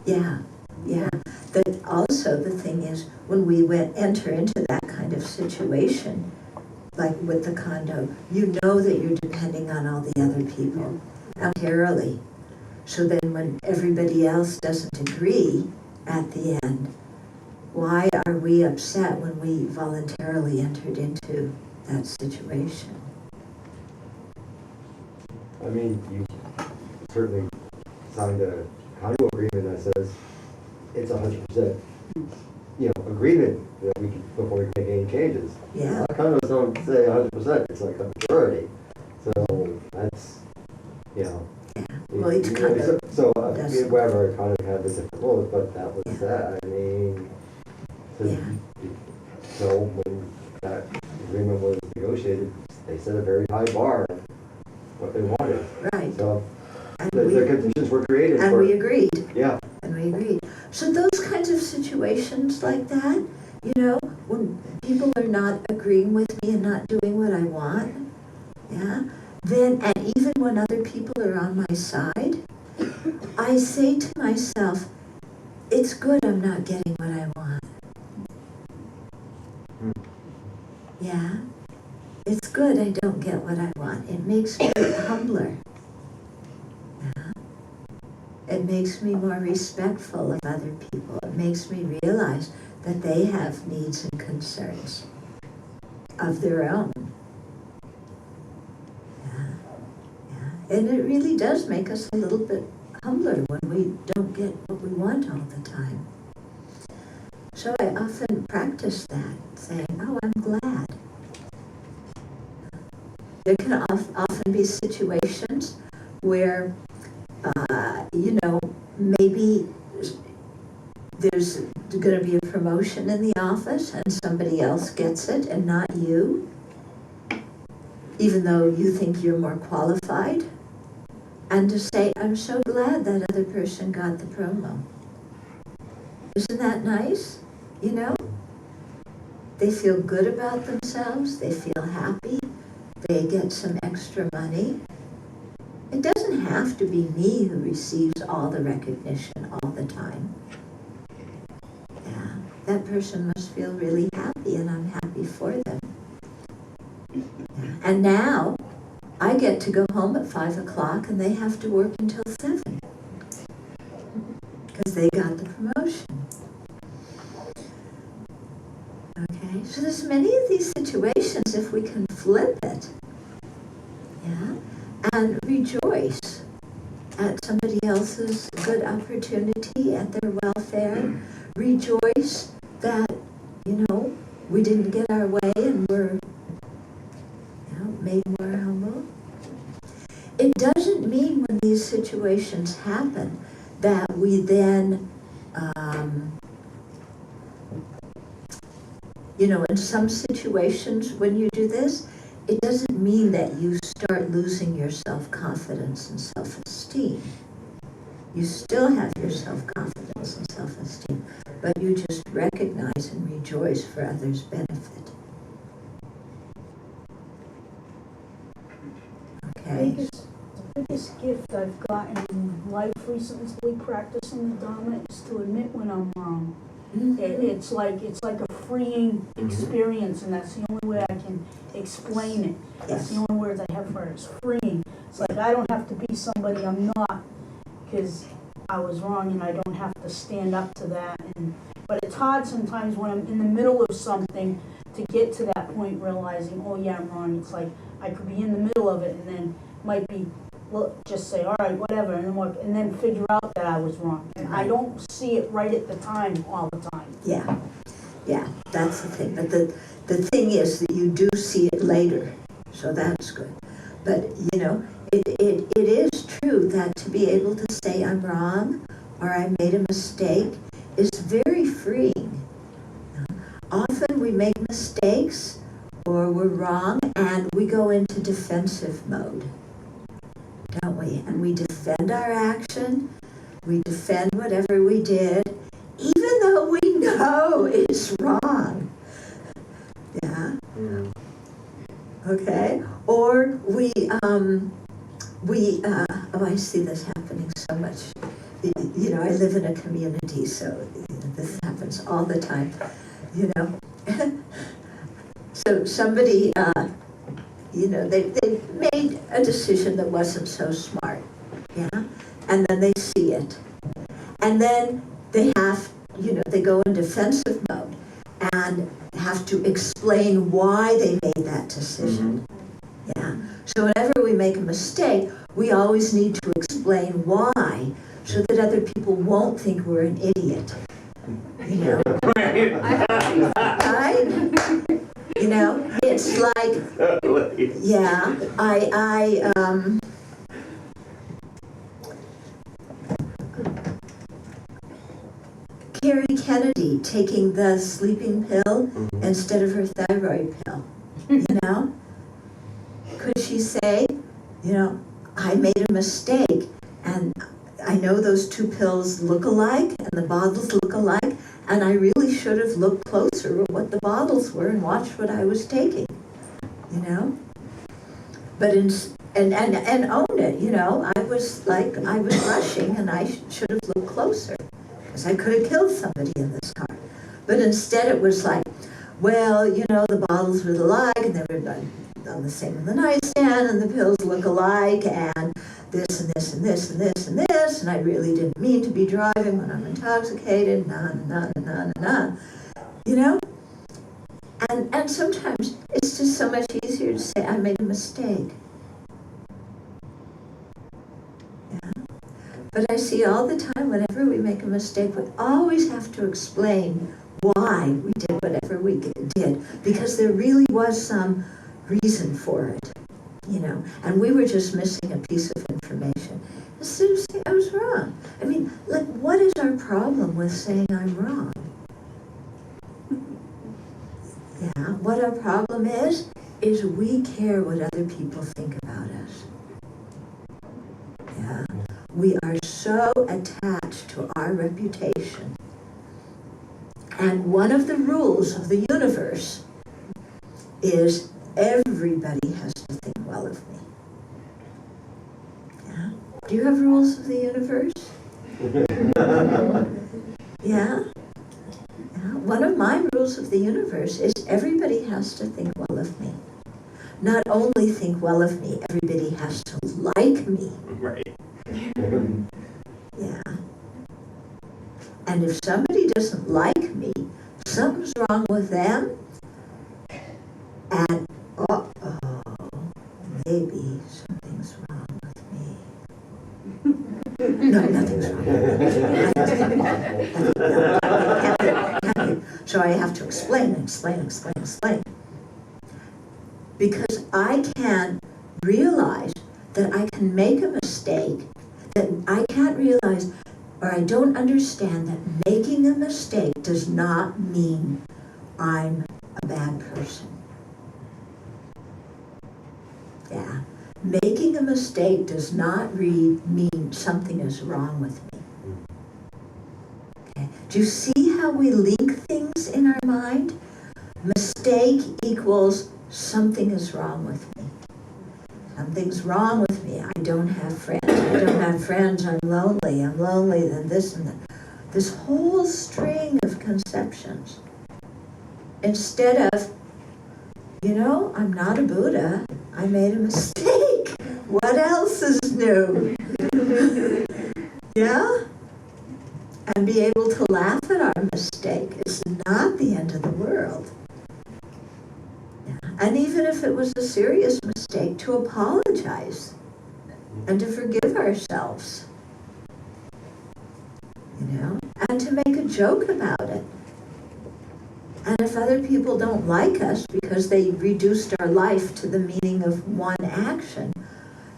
Yeah, yeah. But also the thing is, when we enter into that kind of situation, like with the condo, you know that you're depending on all the other people voluntarily. So then when everybody else doesn't agree at the end, why are we upset when we voluntarily entered into that situation? I mean, you certainly signed a condo agreement that says it's 100%, agreement that we can, before we make any changes. Yeah. A lot of condos don't say 100%, it's like a majority. So that's, Yeah. Well, each condo So, does. whoever kind of had the difficult, but that was that. I mean, so when that agreement was negotiated, they set a very high bar of what they wanted. Right. So And the conditions were created and for. we agreed. Yeah. And we agreed. So those kinds of situations like that, you know, when people are not agreeing with me and not doing what I want, yeah, then, and even when other people are on my side, I say to myself, it's good I'm not getting what I want. Yeah, it's good I don't get what I want. It makes me humbler. Yeah. It makes me more respectful of other people. It makes me realize that they have needs and concerns of their own. Yeah. Yeah. And it really does make us a little bit humbler when we don't get what we want all the time. So I often practice that, saying, oh, I'm glad. There can often be situations where, you know, maybe there's going to be a promotion in the office and somebody else gets it and not you, even though you think you're more qualified. And to say, I'm so glad that other person got the promo. Isn't that nice? You know? They feel good about themselves, they feel happy, they get some extra money. It doesn't have to be me who receives all the recognition all the time. Yeah, that person must feel really happy and I'm happy for them. Yeah. And now, I get to go home at 5 o'clock and they have to work until 7 because they got the promotion. Okay, so there's many of these situations if we can flip it, yeah, and rejoice at somebody else's good opportunity, at their welfare. Rejoice that, you know, we didn't get our way and we're, you know, made more humble. It doesn't mean when these situations happen that we then, you know, in some situations when you do this, it doesn't mean that you start losing your self-confidence and self-esteem. You still have your self-confidence and self-esteem, but you just recognize and rejoice for others' benefit. Okay? The biggest gift I've gotten in life recently practicing the Dharma is to admit when I'm wrong. Mm-hmm. It's like a freeing experience, and that's the only way I can explain it. Yes. That's the only words I have for it. It's freeing. It's like I don't have to be somebody I'm not because I was wrong, and I don't have to stand up to that. But it's hard sometimes when I'm in the middle of something to get to that point realizing, oh yeah, I'm wrong. It's like I could be in the middle of it and then might be, well, just say, all right, whatever, and then figure out that I was wrong. And I don't see it right at the time, all the time. Yeah, yeah, that's the thing. But the thing is that you do see it later, so that's good. But, you know, it is true that to be able to say I'm wrong or I made a mistake is very freeing. Often we make mistakes or we're wrong and we go into defensive mode, don't we? And we defend our action, we defend whatever we did, even though we know it's wrong. Yeah? Okay? Or I see this happening so much. You know, I live in a community, so this happens all the time, you know. So somebody, you know, they made a decision that wasn't so smart, yeah? And then they see it. And then they have, you know, they go in defensive mode and have to explain why they made that decision, yeah? So whenever we make a mistake, we always need to explain why so that other people won't think we're an idiot, you know? Right? You know, it's like, yeah, Carrie Kennedy taking the sleeping pill Mhm. instead of her thyroid pill, you know? Could she say, you know, I made a mistake, and I know those two pills look alike, and the bottles look alike, and I really should have looked closer at what the bottles were and watched what I was taking, you know? But and own it, you know, I was rushing, and I should have looked closer, because I could have killed somebody in this car. But instead it was like, well, you know, the bottles were alike, and they were on the same in the nightstand, and the pills look alike, and this and this and this and this and this, and I really didn't mean to be driving when I'm intoxicated, you know? And sometimes it's just so much easier to say, I made a mistake. Yeah. But I see all the time, whenever we make a mistake, we always have to explain why we did whatever we did, because there really was some reason for it, you know, and we were just missing a piece of information. Instead of saying I was wrong. I mean, like, what is our problem with saying I'm wrong? Yeah, what our problem is we care what other people think about us. Yeah, we are so attached to our reputation. And one of the rules of the universe is everybody has to think well of me. Yeah? Do you have rules of the universe? Yeah? One of my rules of the universe is everybody has to think well of me. Not only think well of me, everybody has to like me. Right. Yeah. And if somebody doesn't like me, something's wrong with them, and maybe something's wrong with me. No, nothing's wrong with me. So I have to explain. Because I can't realize that I can make a mistake, that I can't realize, or I don't understand that making a mistake does not mean I'm a bad person. Yeah. Making a mistake does not mean something is wrong with me. Okay. Do you see how we link things in our mind? Mistake equals something is wrong with me. Something's wrong with me. I don't have friends. I'm lonely, then this and that. This whole string of conceptions. Instead of, you know, I'm not a Buddha. I made a mistake. What else is new? Yeah? And be able to laugh at our mistake. It's not the end of the world. Yeah. And even if it was a serious mistake, to apologize and to forgive ourselves. You know? And to make a joke about it. And if other people don't like us because they reduced our life to the meaning of one action,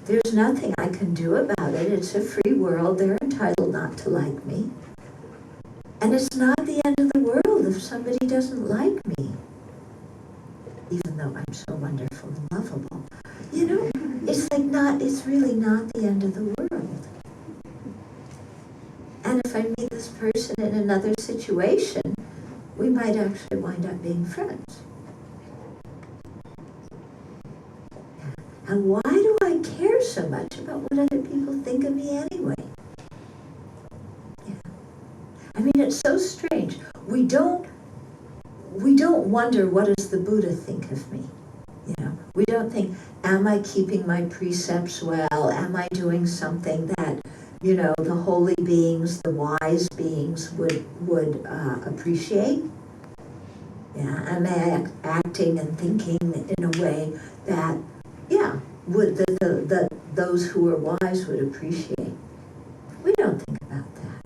there's nothing I can do about it. It's a free world. They're entitled not to like me. And it's not the end of the world if somebody doesn't like me. Even though I'm so wonderful and lovable. You know, it's really not the end of the world. And if I meet this person in another situation, we might actually wind up being friends. And why do I care so much about what other people think of me anyway? Yeah. I mean, it's so strange. We don't wonder, what does the Buddha think of me? You know, we don't think, am I keeping my precepts well? Am I doing something that, you know, the holy beings, the wise beings would appreciate? Yeah, am I acting and thinking in a way that, yeah, would those who are wise would appreciate? We don't think about that.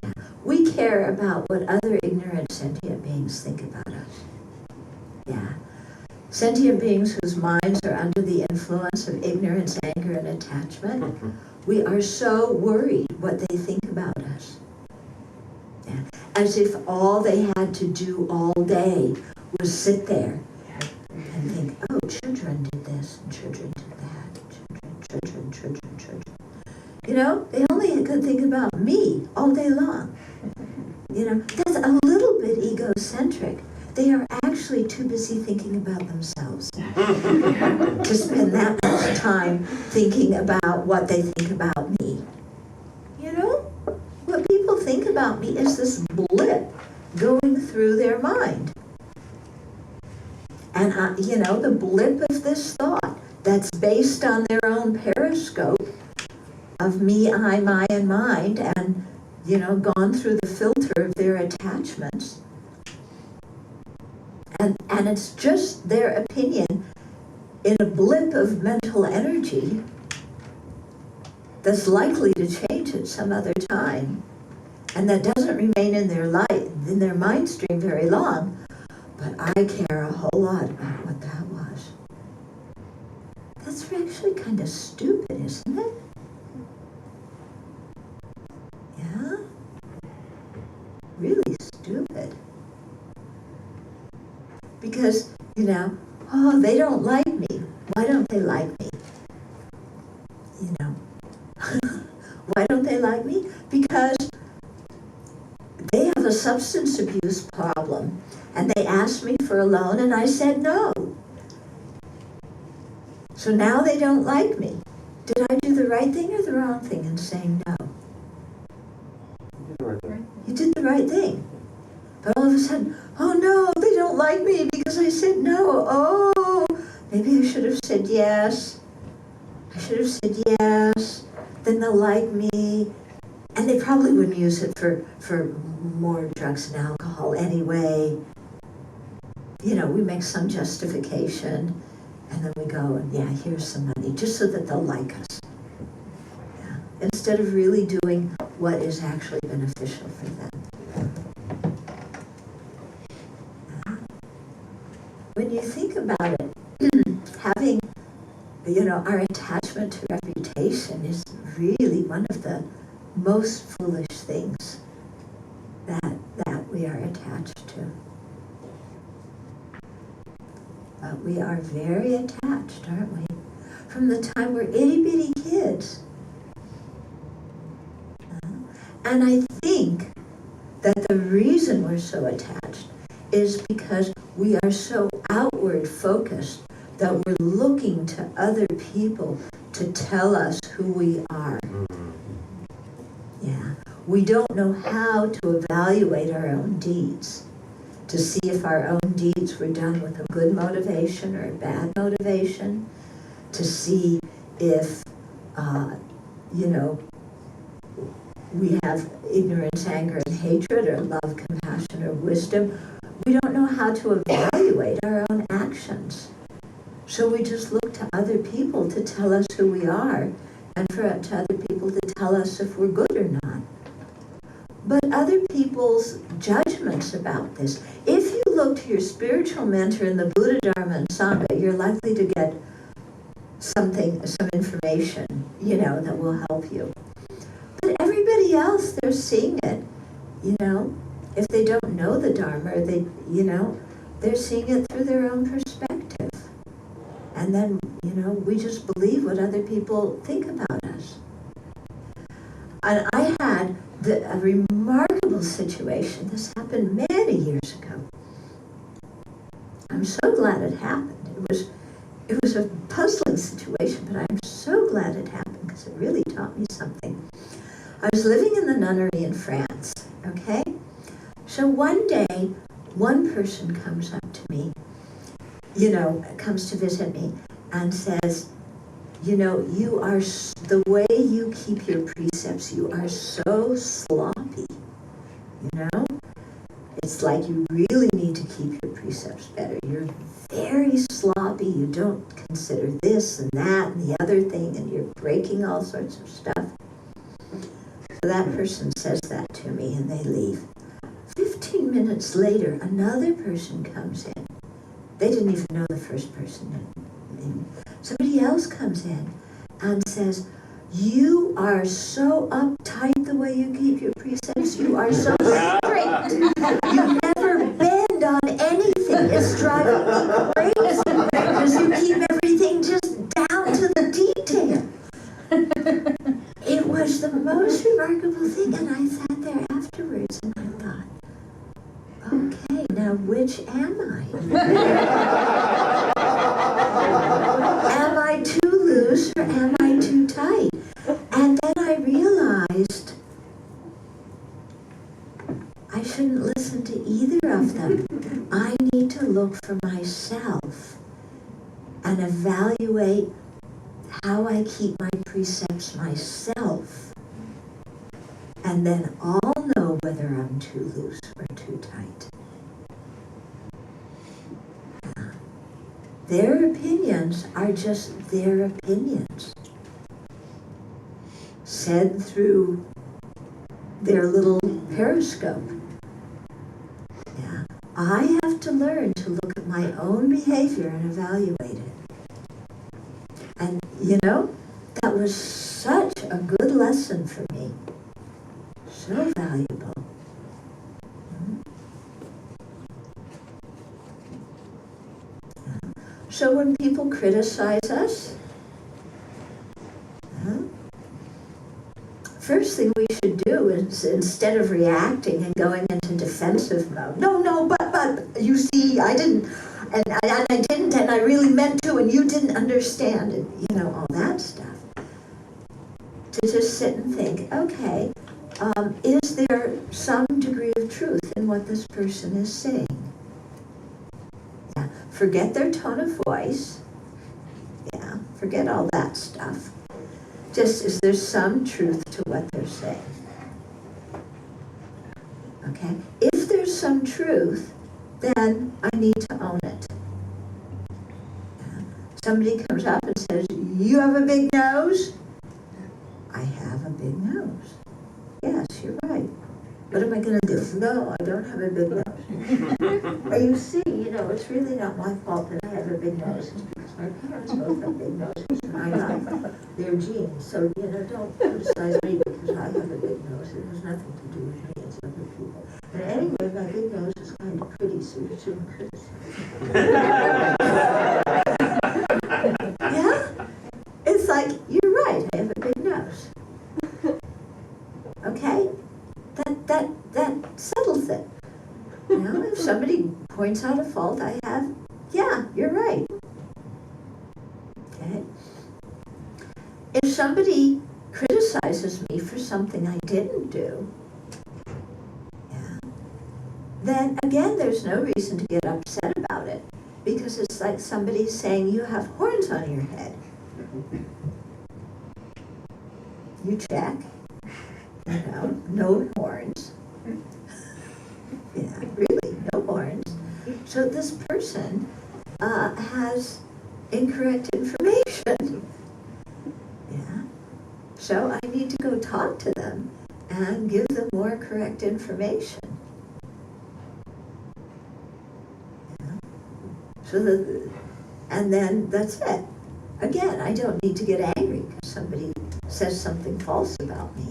Yeah. We care about what other ignorant sentient beings think about us. Yeah. Sentient beings whose minds are under the influence of ignorance, anger, and attachment, we are so worried what they think about us. as if all they had to do all day was sit there and think, oh, children did this, and children did that, children. You know, they only could think about me all day long. You know, that's a little bit egocentric. They are actually too busy thinking about themselves to spend that much time thinking about what they think about me. You know, what people think about me is this blip going through their mind. And, you know, the blip of this thought that's based on their own periscope of me, I, my, and mind, and, you know, gone through the filter of their attachments. And it's just their opinion in a blip of mental energy that's likely to change at some other time, and that doesn't remain in their mind stream very long. But I care a whole lot about what that was. That's actually kind of stupid, isn't it? Yeah? Really stupid. Because, you know, oh, they don't like me. Why don't they like me? You know. Why don't they like me? Because they have a substance abuse problem, and they asked me for a loan, and I said no. So now they don't like me. Did I do the right thing or the wrong thing in saying no? You did the right thing. But all of a sudden, oh no, they don't like me because I said no. Oh, maybe I should have said yes. I should have said yes. Then they'll like me. And they probably wouldn't use it for more drugs and alcohol anyway. You know, we make some justification, and then we go, and yeah, here's some money, just so that they'll like us. Yeah. Instead of really doing what is actually beneficial for them. When you think about it, having, you know, our attachment to reputation is really one of the most foolish things that we are attached to. But we are very attached, aren't we? From the time we're itty-bitty kids. And I think that the reason we're so attached is because we are so outward focused that we're looking to other people to tell us who we are. Yeah. We don't know how to evaluate our own deeds, to see if our own deeds were done with a good motivation or a bad motivation, to see if, you know, we have ignorance, anger, and hatred, or love, compassion, or wisdom. We don't know how to evaluate our own actions. So we just look to other people to tell us who we are, and to other people to tell us if we're good or not. But other people's judgments about this, if you look to your spiritual mentor in the Buddha, Dharma, and Sangha, you're likely to get some information, you know, that will help you. But everybody else, they're seeing it, you know. If they don't know the Dharma, you know, they're seeing it through their own perspective. And then, you know, we just believe what other people think about us. And I had a remarkable situation. This happened many years ago. I'm so glad it happened. It was a puzzling situation, but I'm so glad it happened because it really taught me something. I was living in the nunnery in France, okay? So one day, one person comes up to me, you know, comes to visit me and says, you know, you are, the way you keep your precepts, you are so sloppy, you know? It's like you really need to keep your precepts better. You're very sloppy, you don't consider this and that and the other thing, and you're breaking all sorts of stuff. So that person says that to me and they leave. 15 minutes later, another person comes in. They didn't even know the first person. Somebody else comes in and says, you are so uptight the way you keep your precepts. You are so strict. You never bend on anything. It's driving me crazy because you keep everything just down to the detail. It was the most remarkable thing, and I sat there afterwards and I thought, okay, now which am I? Am I too loose or am I too tight? And then I realized I shouldn't listen to either of them. I need to look for myself and evaluate how I keep my precepts myself. And then I'll know whether I'm too loose or too tight. Their opinions are just their opinions, said through their little periscope. Yeah. I have to learn to look at my own behavior and evaluate it. And you know, that was such a good lesson for me. So valuable. So when people criticize us, first thing we should do is, instead of reacting and going into defensive mode, no, but, you see, I didn't, and I didn't, and I really meant to, and you didn't understand, and you know, all that stuff. To just sit and think, okay, is there some degree of truth in what this person is saying? Yeah, forget their tone of voice. Yeah, forget all that stuff. Just, is there some truth to what they're saying? Okay, if there's some truth, then I need to own it. Yeah. Somebody comes up and says, you have a big nose? I have a big nose. Yes, you're right. What am I going to do? No, I don't have a big nose. Or you see, you know, it's really not my fault that I have a big nose. It's because my parents both have big noses and I have their genes. So, you know, don't criticize me because I have a big nose. It has nothing to do with me, it's other people. And anyway, my big nose is kind of pretty, so you shouldn't criticize. Yeah? It's like, you're right, I have a big nose. Okay? That settles it. You know, if somebody points out a fault I have, yeah, you're right. Okay? If somebody criticizes me for something I didn't do, yeah, then again, there's no reason to get upset about it, because it's like somebody's saying you have horns on your head. You check. You know, no horns. Yeah, really, no horns. So this person has incorrect information. Yeah. So I need to go talk to them and give them more correct information. Yeah. So that, and then that's it. Again, I don't need to get angry because somebody says something false about me.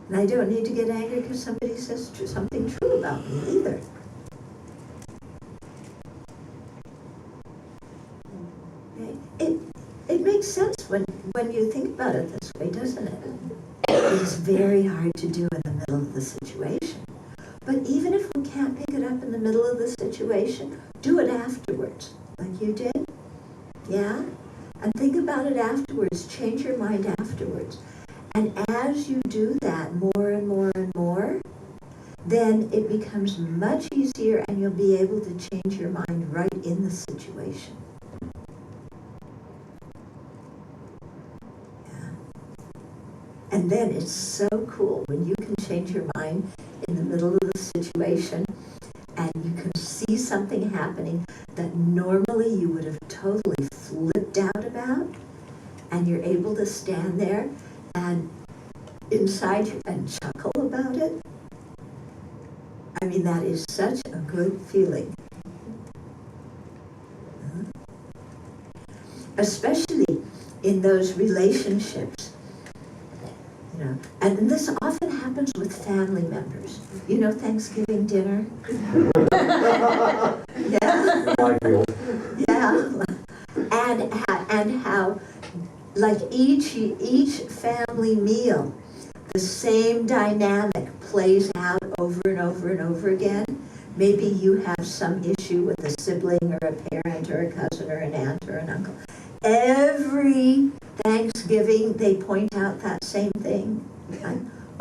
And I don't need to get angry because somebody says something true about me either. It makes sense when you think about it this way, doesn't it? It's very hard to do in the middle of the situation. But even if we can't pick it up in the middle of the situation, do it afterwards, like you did. Yeah? And think about it afterwards. Change your mind afterwards. And as you do that more and more and more, then it becomes much easier and you'll be able to change your mind right in the situation. Yeah. And then it's so cool when you can change your mind in the middle of the situation and you can see something happening that normally you would have totally flipped out about, and you're able to stand there and inside you and chuckle about it. I mean, that is such a good feeling. Especially in those relationships. You know. And this often happens with family members. You know, Thanksgiving dinner? Yeah. Minefield. Yeah. And how, like each family meal, the same dynamic plays out over and over and over again. Maybe you have some issue with a sibling or a parent or a cousin or an aunt or an uncle. Every Thanksgiving, they point out that same thing.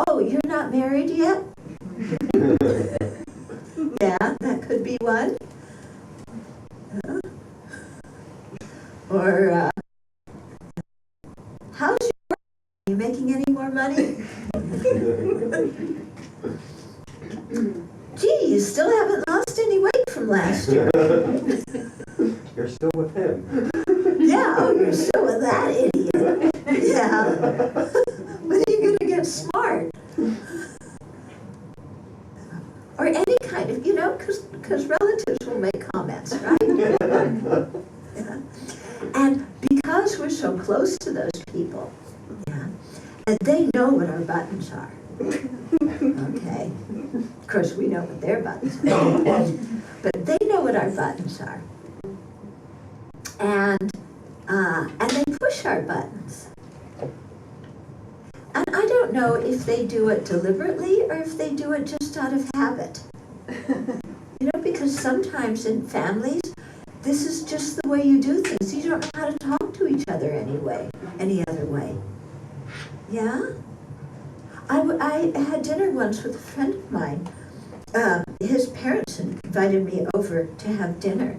Oh, you're not married yet? Yeah, that could be one. Or, how's your work? Are you making any more money? Gee, you still haven't lost any weight from last year. You're still with him. Yeah, oh, you're still with that idiot. Yeah. When are you gonna get smart? Or any kind of, you know, because relatives will make comments, right? Yeah. And because we're so close to those people, yeah, and they know what our buttons are. Okay. Of course, we know what their buttons are. But they know what our buttons are. And they push our buttons. And I don't know if they do it deliberately or if they do it just out of habit. You know, because sometimes in families, this is just the way you do things. You don't know how to talk to each other any other way. Yeah? I had dinner once with a friend of mine. His parents invited me over to have dinner.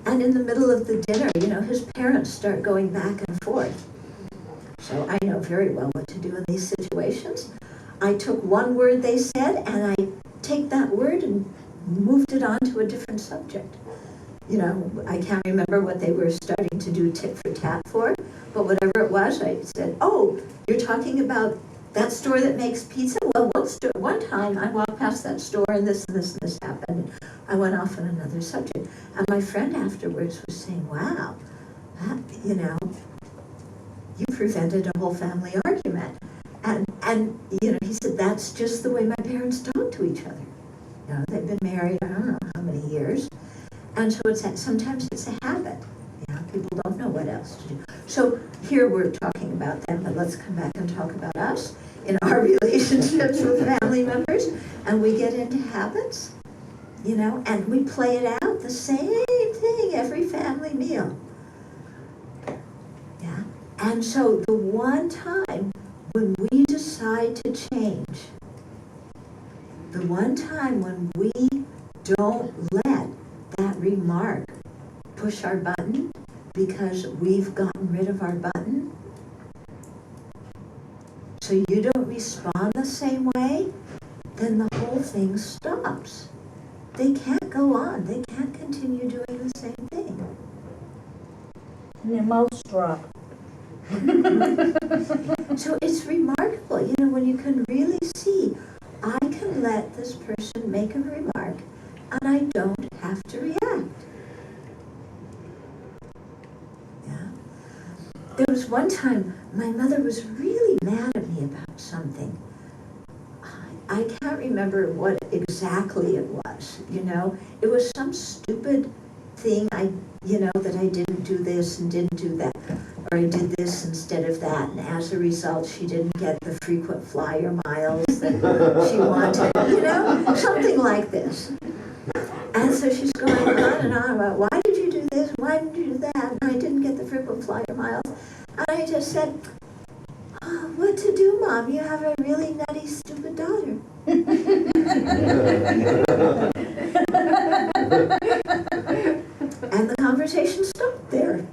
And in the middle of the dinner, you know, his parents start going back and forth. So I know very well what to do in these situations. I took one word they said, and I take that word and moved it on to a different subject. You know, I can't remember what they were starting to do tit for tat for, but whatever it was, I said, oh, you're talking about that store that makes pizza? Well, one time I walked past that store and this and this and this happened. I went off on another subject. And my friend afterwards was saying, wow, you know, you prevented a whole family argument. And you know, he said, that's just the way my parents talk to each other. You know, they've been married, I don't know how many years. And so sometimes it's a habit. You know, people don't know what else to do. So here we're talking about them, but let's come back and talk about us in our relationships with family members. And we get into habits, you know, and we play it out the same thing every family meal. Yeah. And so the one time when we decide to change, the one time when we don't let that remark push our button because we've gotten rid of our button, so you don't respond the same way, then the whole thing stops. They can't go on. They can't continue doing the same thing. And their mouths drop. So it's remarkable, you know, when you can really see, I can let this person make a remark and I don't have to react. Yeah. There was one time my mother was really mad at me about something. I can't remember what exactly it was, you know. It was some stupid thing that I didn't do this and didn't do that. Or I did this instead of that, and as a result, she didn't get the frequent flyer miles that she wanted, you know, something like this. And so she's going on and on about, why did you do this, why did you do that, and I didn't get the frequent flyer miles. And I just said, oh, what to do, Mom? You have a really nutty, stupid daughter. And the conversation stopped there.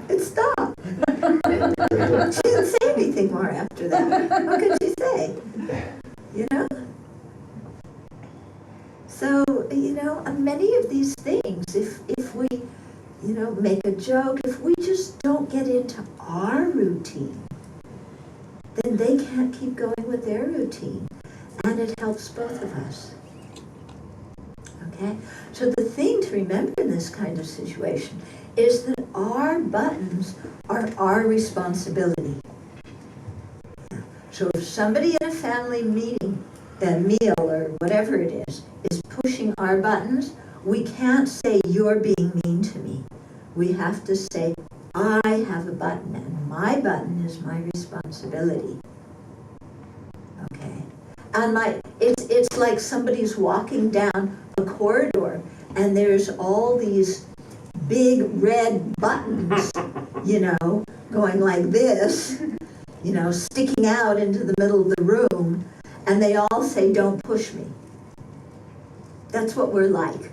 It stopped. She didn't say anything more after that. What could she say? You know? So, you know, many of these things, if we, you know, make a joke, if we just don't get into our routine, then they can't keep going with their routine. And it helps both of us. Okay? So the thing to remember in this kind of situation is that our buttons are our responsibility. So if somebody in a family meeting, a meal or whatever it is pushing our buttons, we can't say, you're being mean to me. We have to say, I have a button, and my button is my responsibility. Okay? And it's like somebody's walking down a corridor, and there's all these big red buttons, going like this, sticking out into the middle of the room, and they all say, don't push me. That's what we're like.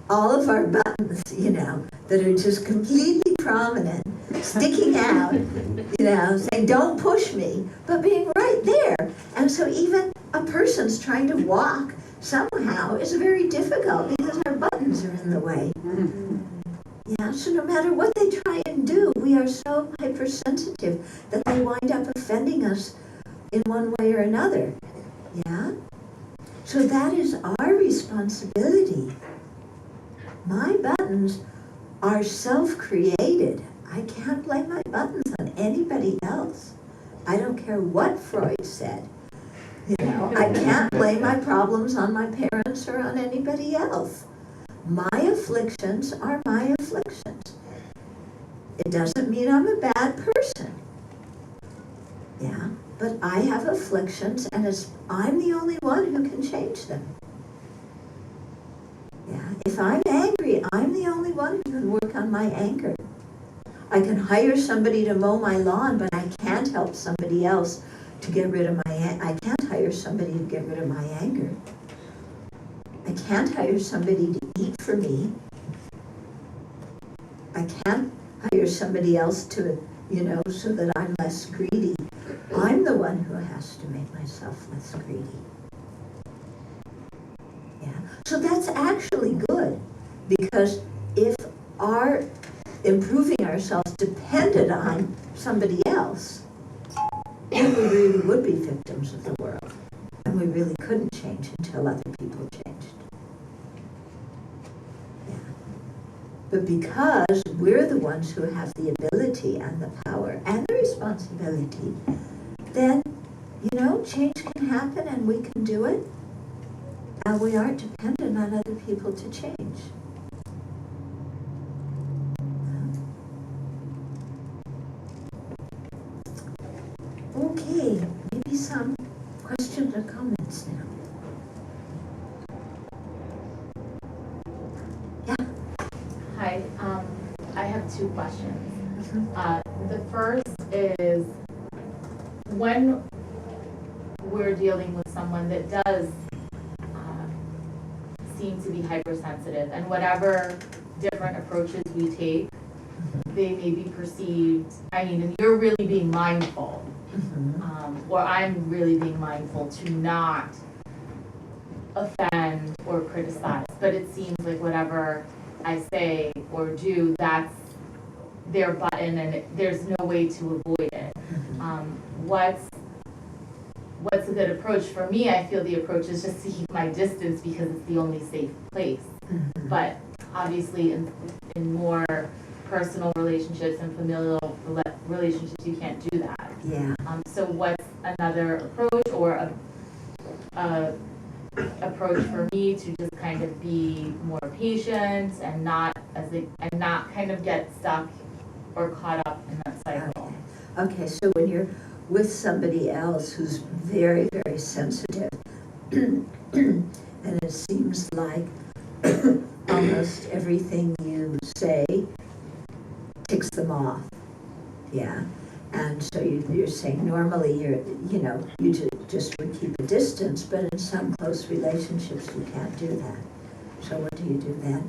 All of our buttons, that are just completely prominent, sticking out, saying, don't push me, but being right there. And so even a person's trying to walk somehow is very difficult because our buttons are in the way. Yeah, so no matter what they try and do, we are so hypersensitive that they wind up offending us in one way or another. Yeah? So that is our responsibility. My buttons are self-created. I can't blame my buttons on anybody else. I don't care what Freud said. I can't blame my problems on my parents or on anybody else. My afflictions are my afflictions. It doesn't mean I'm a bad person. Yeah, but I have afflictions, and I'm the only one who can change them. Yeah, if I'm angry, I'm the only one who can work on my anger. I can hire somebody to mow my lawn, but I can't help somebody else to get rid of I can't hire somebody to get rid of my anger. I can't hire somebody to eat for me. I can't hire somebody else to, so that I'm less greedy. I'm the one who has to make myself less greedy. Yeah. So that's actually good, because if our improving ourselves depended on somebody else, then we really would be victims of the world. And we really couldn't change until other people changed. Yeah. But because we're the ones who have the ability and the power and the responsibility, then, change can happen and we can do it. And we aren't dependent on other people to change. Okay, maybe some questions or comments now. Yeah. Hi, I have two questions. The first is, when we're dealing with someone that does seem to be hypersensitive, and whatever different approaches we take, they may be perceived, and you're really being mindful, or I'm really being mindful to not offend or criticize, but it seems like whatever I say or do, that's their button, and there's no way to avoid it. What's a good approach? For me, I feel the approach is just to keep my distance because it's the only safe place. But obviously in more personal relationships and familial relationships, you can't do that. Yeah. So what's another approach, or a approach for me to just kind of be more patient and not kind of get stuck or caught up in that cycle? Okay, so when you're with somebody else who's very, very sensitive, and it seems like almost everything you say ticks them off, yeah. And so you're saying normally you just would keep a distance, but in some close relationships you can't do that. So what do you do then?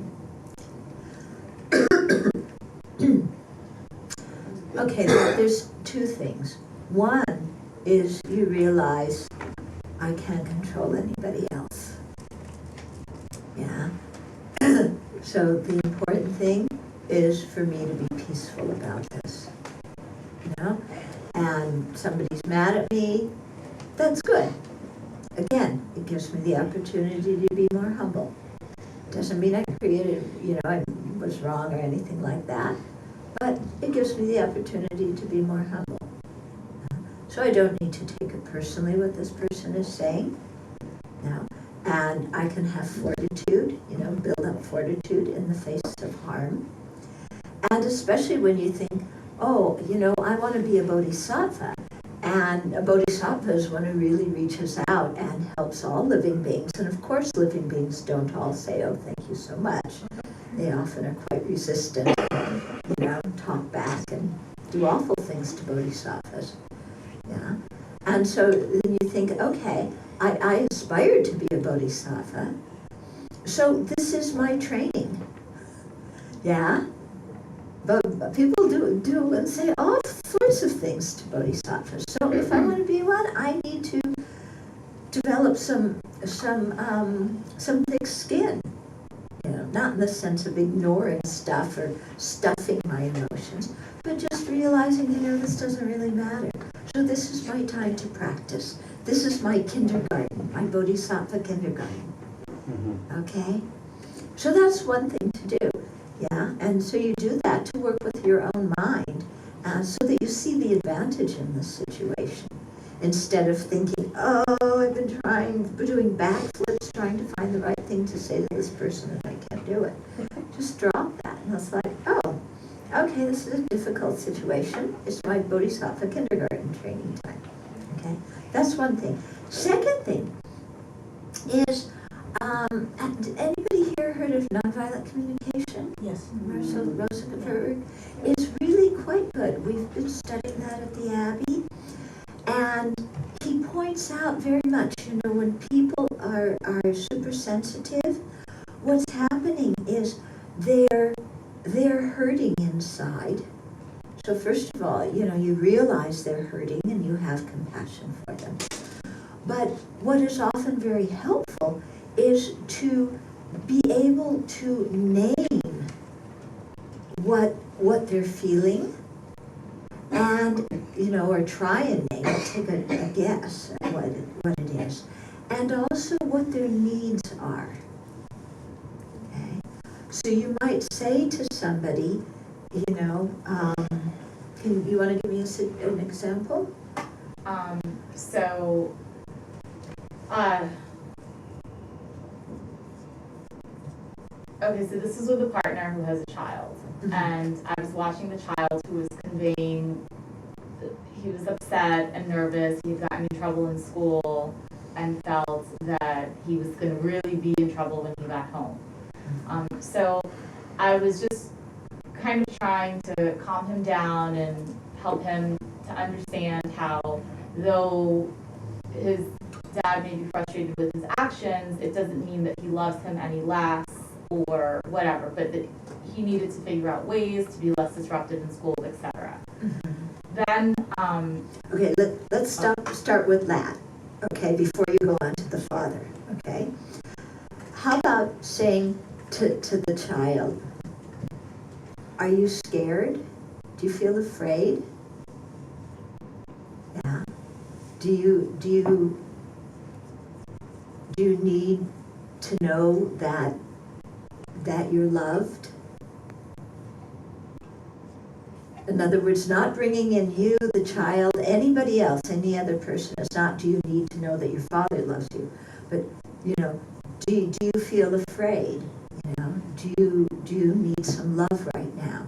Okay, there's two things. One is you realize I can't control anybody else. Yeah. So the important thing is for me to be peaceful about this. And somebody's mad at me, that's good. Again, it gives me the opportunity to be more humble. Doesn't mean I created, I was wrong or anything like that, but it gives me the opportunity to be more humble. So I don't need to take it personally what this person is saying, you know, and I can have fortitude, you know, build up fortitude in the face of harm. And especially when you think, oh, you know, I want to be a bodhisattva, and a bodhisattva is one who really reaches out and helps all living beings. And of course, living beings don't all say, oh, thank you so much. They often are quite resistant, you know, talk back and do awful things to bodhisattvas. Yeah. And so then you think, okay, I aspired to be a bodhisattva, so this is my training. Yeah? But people do and say all sorts of things to bodhisattvas. So if I want to be one, I need to develop some thick skin. You know, not in the sense of ignoring stuff or stuffing my emotions, but just realizing, you know, this doesn't really matter. So this is my time to practice. This is my kindergarten, my bodhisattva kindergarten. Okay? So that's one thing to do. Yeah, and so you do that to work with your own mind so that you see the advantage in this situation. Instead of thinking, oh, I've been doing backflips, trying to find the right thing to say to this person and I can't do it. Just drop that. And it's like, oh, okay, this is a difficult situation. It's my bodhisattva kindergarten training time. Okay, that's one thing. Second thing is, anybody here heard of nonviolent communication? Yes. Marshall Rosenberg is really quite good. We've been studying that at the Abbey, and he points out very much, you know, when people are super sensitive, what's happening is they're hurting inside. So first of all, you know, you realize they're hurting and you have compassion for them. But what is often very helpful is to be able to name what they're feeling, and, you know, or try and name it, take a guess at what it is, and also what their needs are. Okay? So you might say to somebody, you know, you want to give me an example? Okay, so this is with a partner who has a child, and I was watching the child who was conveying, he was upset and nervous, he had gotten in trouble in school, and felt that he was going to really be in trouble when he got home. So I was just kind of trying to calm him down and help him to understand how, though his dad may be frustrated with his actions, it doesn't mean that he loves him any less or whatever, but that he needed to figure out ways to be less disruptive in school, etc. Then, okay, let's start with that, okay, before you go on to the father, okay? How about saying to the child, are you scared? Do you feel afraid? Yeah. Do you need to know that you're loved? In other words, not bringing in you, the child, anybody else, any other person. It's not, do you need to know that your father loves you? But, you know, do you feel afraid? You know, do you need some love right now?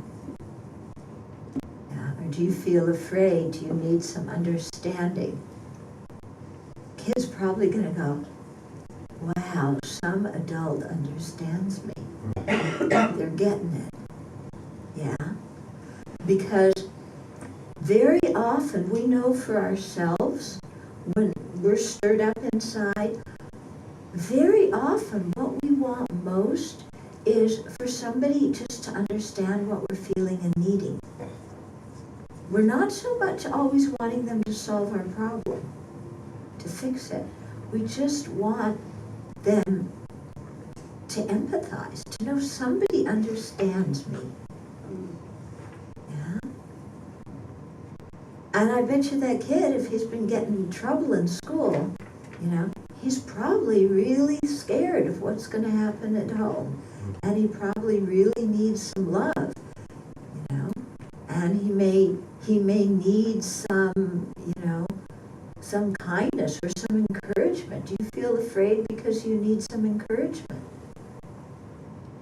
Yeah, or do you feel afraid? Do you need some understanding? Kid's probably going to go, wow, some adult understands me. They're getting it. Yeah. Because very often we know for ourselves, when we're stirred up inside, very often what we want most is for somebody just to understand what we're feeling and needing. We're not so much always wanting them to solve our problem, to fix it. We just want them to empathize, to know somebody understands me. Yeah? And I bet you that kid, if he's been getting in trouble in school, you know, he's probably really scared of what's going to happen at home. And he probably really needs some love, you know. And he may need some, you know, some kindness or some encouragement. Do you feel afraid because you need some encouragement?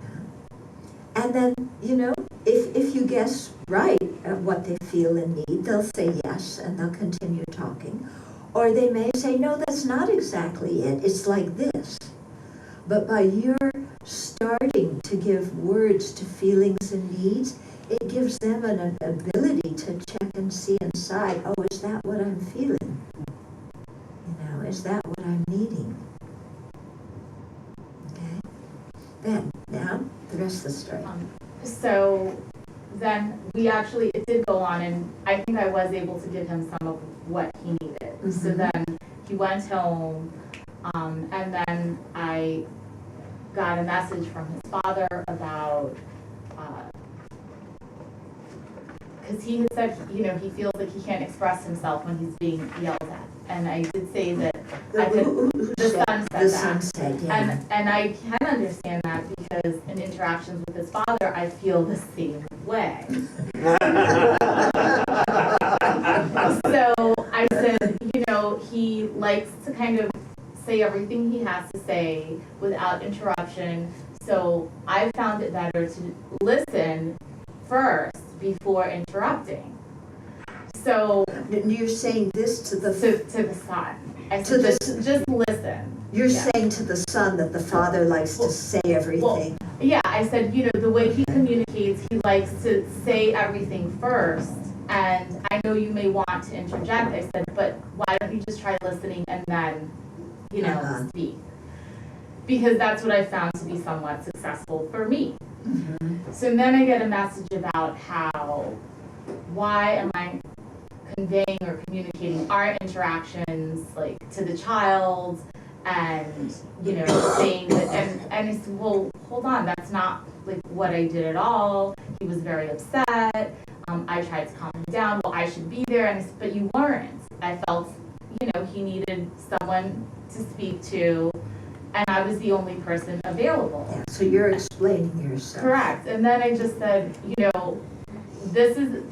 Yeah. And then, if you guess right at what they feel and need, they'll say yes and they'll continue talking. Or they may say, no, that's not exactly it. It's like this. But by your starting to give words to feelings and needs, it gives them an ability to check and see inside, oh, is that what I'm feeling? Is that what I'm needing? Okay. Then, now, the rest of the story. So then it did go on, and I think I was able to give him some of what he needed. Mm-hmm. So then he went home, and then I got a message from his father about, because he had said, he feels like he can't express himself when he's being yelled at. And I did say that the son said that. Son said, yeah. And I can understand that because in interactions with his father, I feel the same way. So I said, he likes to kind of say everything he has to say without interruption. So I found it better to listen first before interrupting. So you're saying this to the son. I said just listen. You're saying to the son that the father likes to say everything. Well, yeah, I said, the way he communicates, he likes to say everything first. And I know you may want to interject. I said, but why don't you just try listening and then, speak? Because that's what I found to be somewhat successful for me. Mm-hmm. So then I get a message about why am I conveying or communicating our interactions to the child, and saying that, and I said, well, hold on, that's not what I did at all. He was very upset. I tried to calm him down. Well, I should be there, and I said, but you weren't. I felt he needed someone to speak to, and I was the only person available. Yeah, so you're explaining yourself. Correct. And then I just said,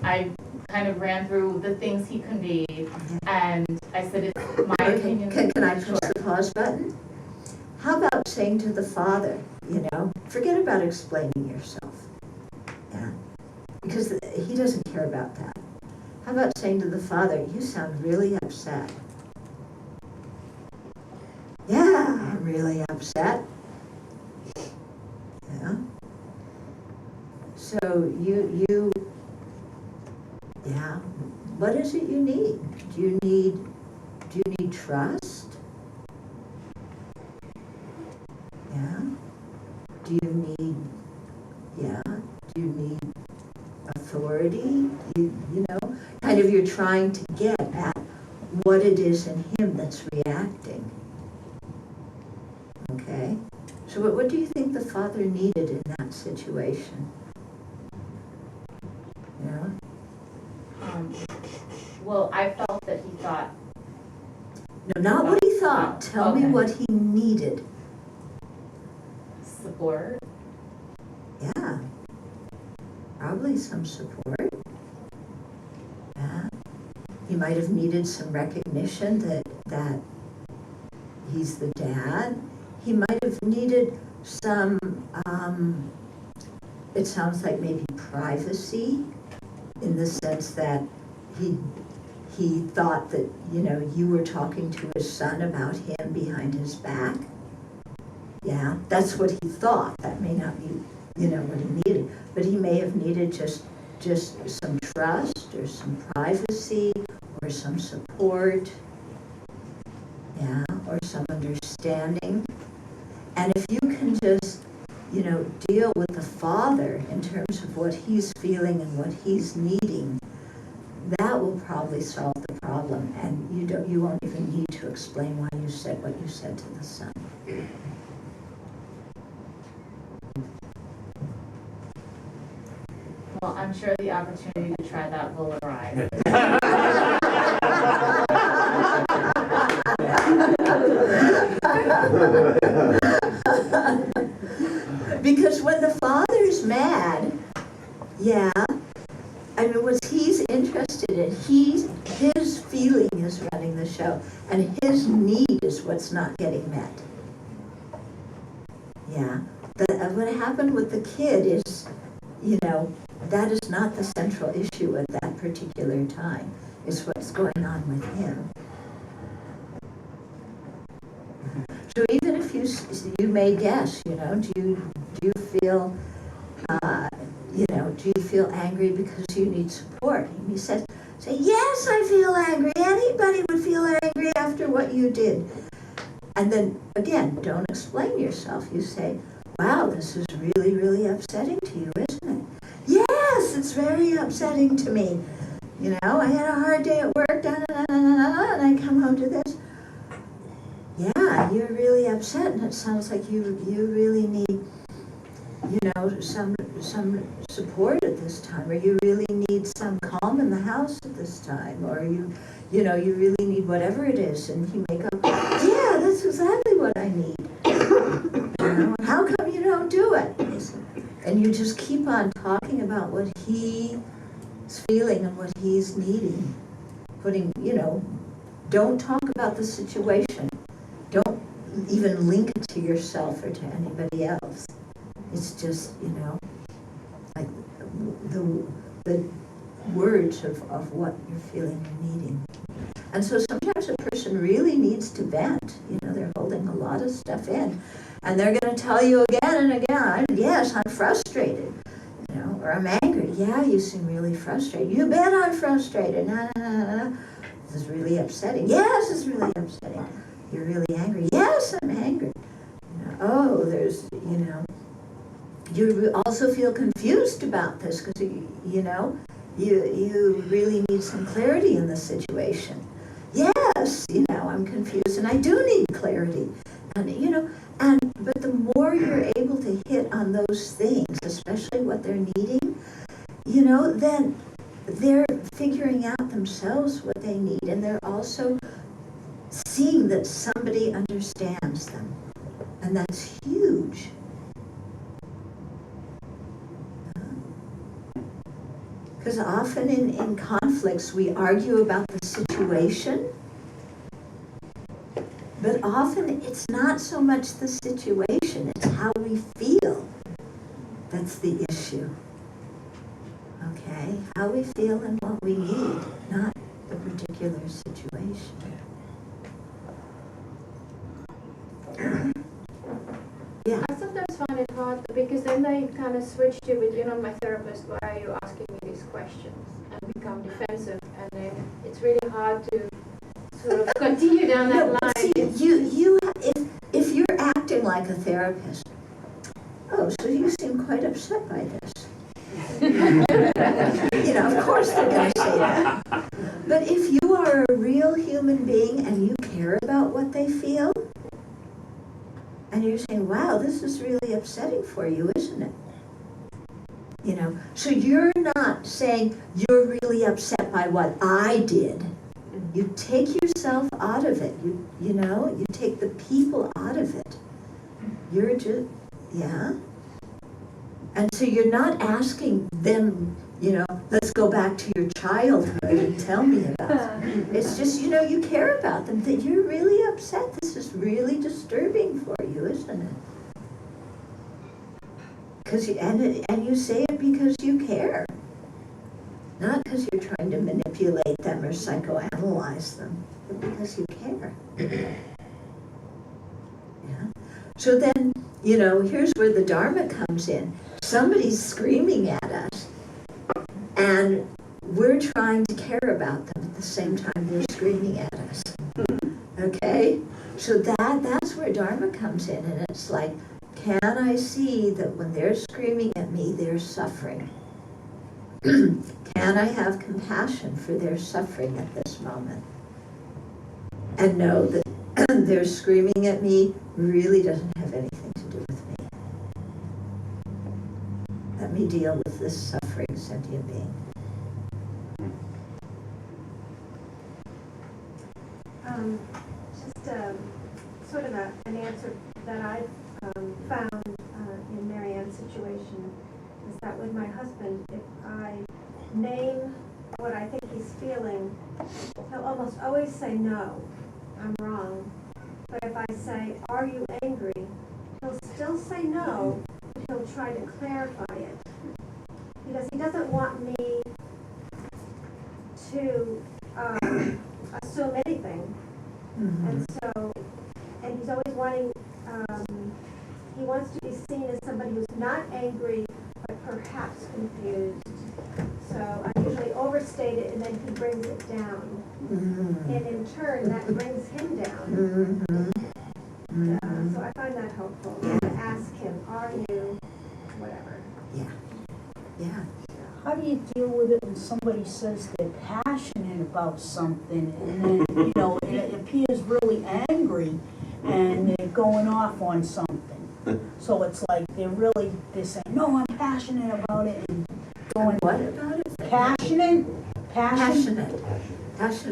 I kind of ran through the things he conveyed, and I said, it's my opinion. Can I push the pause button? How about saying to the father, forget about explaining yourself. Yeah. Because he doesn't care about that. How about saying to the father, you sound really upset. Yeah, I'm really upset. Yeah. So yeah, what is it you need? Do you need trust? Yeah. Do you need authority? Kind of you're trying to get at what it is in him that's reacting. Okay? So what do you think the father needed in that situation? Yeah? Well, I felt that he thought... No, not what he thought. Tell me what he needed. Support. Yeah. Probably some support. Yeah. He might have needed some recognition that he's the dad. He might have needed some, it sounds like maybe privacy, in the sense that he thought that, you were talking to his son about him behind his back. Yeah, that's what he thought. That may not be, what he needed. But he may have needed just some trust or some privacy or some support. Yeah, or some understanding. And if you can just, deal with the father in terms of what he's feeling and what he's needing, that will probably solve the problem. And you won't even need to explain why you said what you said to the son. Well, I'm sure the opportunity to try that will arise. Because when the father's mad, yeah, what he's interested in, his feeling is running the show. his need is what's not getting met. Yeah, what happened with the kid is, you know, that is not the central issue at that particular time. It's what's going on with him. So even if you may guess, you know, do you feel, you know, do you feel angry because you need support? And he says, say, yes, I feel angry. Anybody would feel angry after what you did. And then, again, don't explain yourself. You say, wow, this is really, really upsetting to you, isn't it? Yes, it's very upsetting to me. You know, I had a hard day at work, and I come home to this. Yeah, you're really upset, and it sounds like you really need, you know, some support at this time, or you really need some calm in the house at this time, or you know, you really need whatever it is. And he may go, yeah, that's exactly what I need. You know, how come you don't do it? And you just keep on talking about what he's feeling and what he's needing. Putting, you know, don't talk about the situation. Don't even link it to yourself or to anybody else. It's just, you know, like the words of what you're feeling and needing. And so sometimes a person really needs to vent. You know, they're holding a lot of stuff in. And they're going to tell you again and again, yes, I'm frustrated. You know, or I'm angry. Yeah, you seem really frustrated. You bet I'm frustrated. This is really upsetting. Yes, it's really upsetting. You're really angry. Yes, I'm angry. You know, oh, there's, you know, you also feel confused about this because, you know, you really need some clarity in the situation. Yes, you know, I'm confused and I do need clarity. And, you know, but the more you're able to hit on those things, especially what they're needing, you know, then they're figuring out themselves what they need, and they're also seeing that somebody understands them. And that's huge. Because often in conflicts, we argue about the situation, but often it's not so much the situation, it's how we feel that's the issue. Okay? How we feel and what we need, not the particular situation. Yeah. I sometimes find it hard because then they kind of switch to, with, you know, my therapist, why are you asking me these questions? And become defensive, and then it's really hard to sort of continue down that line. See, if you're acting like a therapist, oh, so you seem quite upset by this. You know, of course they're going to say that. But if you are a real human being and you care about what they feel, and you're saying, wow, this is really upsetting for you, isn't it? You know, so you're not saying you're really upset by what I did. You take yourself out of it. You know, you take the people out of it. You're just, yeah. And so you're not asking them, you know, let's go back to your childhood and tell me about it. It's just, you know, you care about them, that you're really upset. This is really disturbing for you, isn't it? And you say it because you care. Not because you're trying to manipulate them or psychoanalyze them, but because you care. Yeah. So then, you know, here's where the Dharma comes in. Somebody's screaming at us, and we're trying to care about them at the same time they're screaming at us. Okay? So that's where Dharma comes in, and it's like, can I see that when they're screaming at me, they're suffering? Can I have compassion for their suffering at this moment? And know that their screaming at me really doesn't have anything to do with me. Let me deal with this suffering sentient being. Just sort of an answer that I've found in Marianne's situation is that with my husband, if I name what I think he's feeling, he'll almost always say no. I'm wrong. But if I say, are you angry? He'll still say no, but he'll try to clarify it. Because he doesn't want me to assume anything. And so, and he's always wanting, he wants to be seen as somebody who's not angry, but perhaps confused. So I usually overstate it and then he brings it down. And in turn, that brings him down. So I find that helpful to ask him, are you, whatever. Yeah. How do you deal with it when somebody says they're passionate about something and then, you know, it appears really angry and they're going off on something? So it's like they're saying, no, I'm passionate about it, and going, What about it? passionate Passionate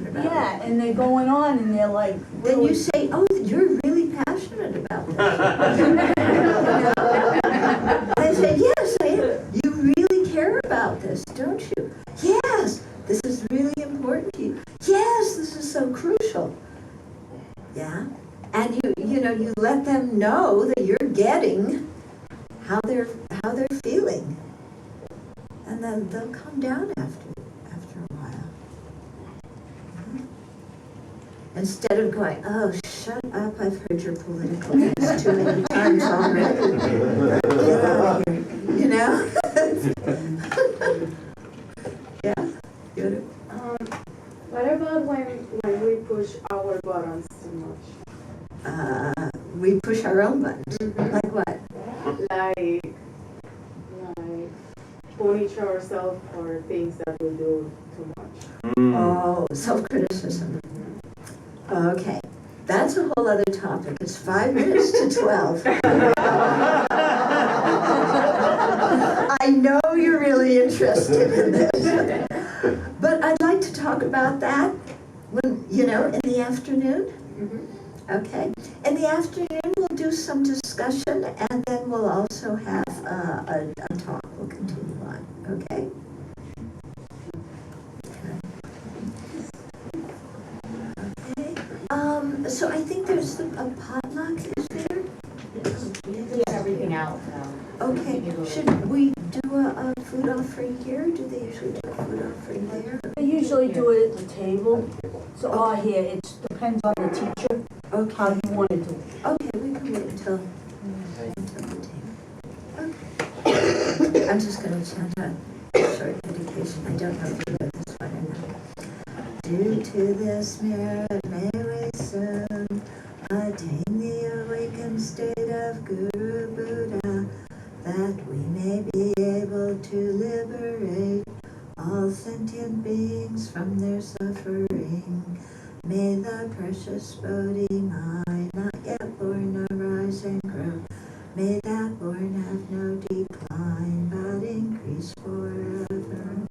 about Yeah, it. and they're going on and they're like, Then really, you say, oh, you're really passionate about this. I say, yes, I am. You really care about this, don't you? Yes, this is really important to you. Yes, this is so crucial. Yeah, and you let them know that you're getting how they're feeling, and then they'll calm down after a while. Instead of going, oh, shut up, I've heard your political views too many times already. Get out of here, you know? Yeah, good. What about when we push our buttons too much? We push our own buttons. Like what? Like punish ourselves for things that we do too much. Oh, self-criticism. Okay, that's a whole other topic. It's 5 minutes to 12. I know you're really interested in this. But I'd like to talk about that when, in the afternoon. Okay, in the afternoon we'll do some discussion and then we'll also have a talk. We'll continue on, okay? So I think there's a potluck, is there? Everything out now. Okay, should we do a food offering here? Do they usually do a food offering there? they usually do it at the table. So here, it depends on the teacher, Okay. how you want to do it. Okay, we can wait until the table. Okay. I'm just going to chant a short meditation. I don't know if you know this one or not. Due to this merit, may we soon attain the awakened state of Guru Buddha, that we may be able to liberate all sentient beings from their suffering. May the precious Bodhi mind, not yet born, arise and grow. May that born have no decline, but increase forevermore.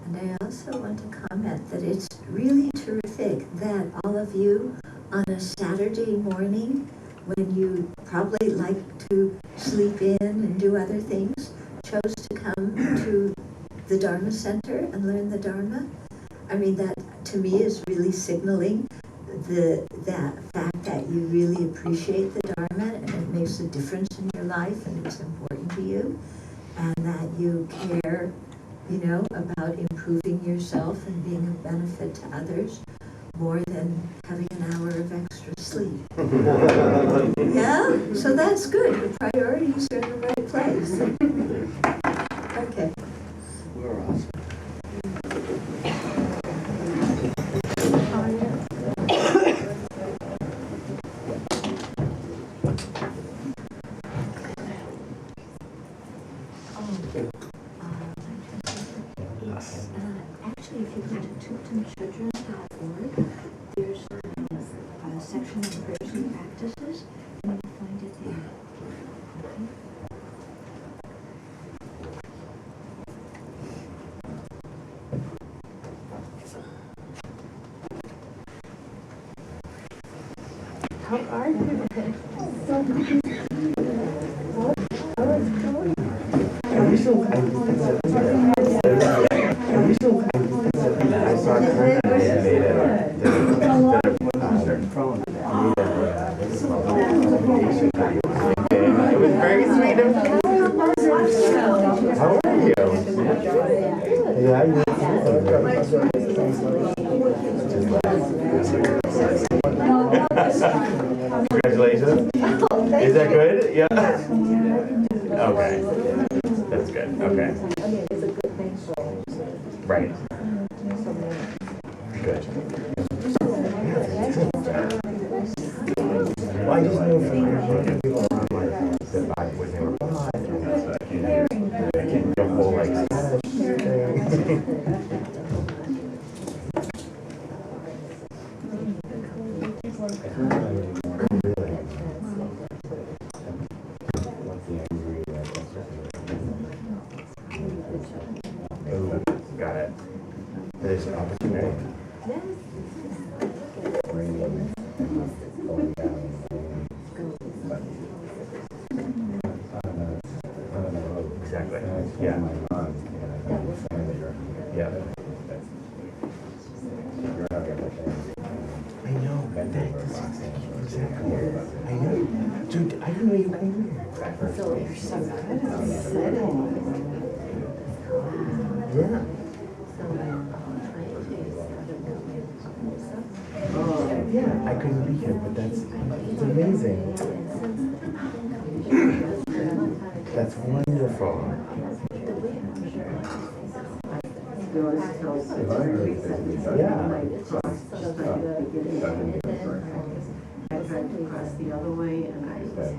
And I also want to comment that it's really terrific that all of you on a Saturday morning, when you probably like to sleep in and do other things, chose to come to the Dharma Center and learn the Dharma. I mean, that to me is really signaling that fact that you really appreciate the Dharma and it makes a difference in your life and it's important to you, and that you care, about improving yourself and being of benefit to others more than having an hour of extra sleep. Yeah? So that's good. Your priorities are in the right place. Okay. We're awesome. Actually, if you go to Chodren.org, there's a section of prayers and practices, and you'll find it there. How are you? So, I was was very sweet of you. How are you? Yeah, you Congratulations. Is that good? Yeah. Okay. That's good. Okay. Right. Good. Well, I just know from people online that I would never buy the whole like got it. There's an opportunity. Exactly. Yeah. Yeah. I know. Exactly. I know. Dude, I didn't know you came here. Yeah. Yeah, I couldn't be here, but it's amazing. That's wonderful. Yeah. I tried to cross the other way and I was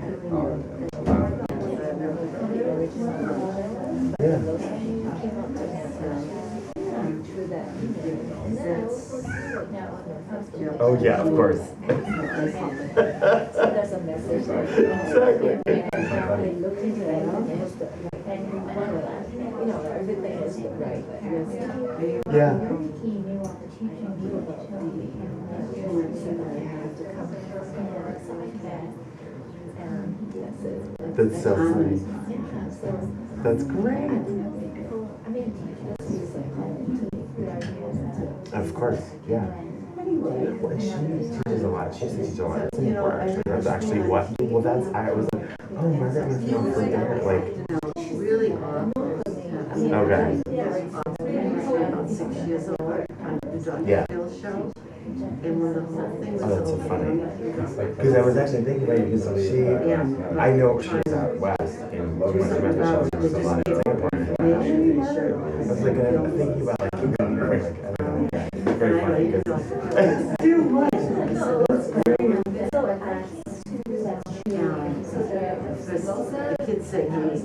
Oh yeah, of course. Exactly. Yeah. That's so funny. That's great. Of course, yeah. Well, she teaches a lot. She teaches a lot. It's important, actually. That's actually what. Well, that's. I was like, oh, Margaret was known for that. Like. really awkward. Okay. About 6 years old, the Yeah. Hill show. And when the whole thing was Oh, that's so over, funny. Because I was actually thinking about it because I know she's out west and when she met the show, she was a lot in Singapore. I was like, I'm thinking about like, I don't know, it's very funny because too much. the kids say he's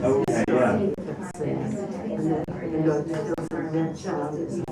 Okay, yeah. and the doctor said that child is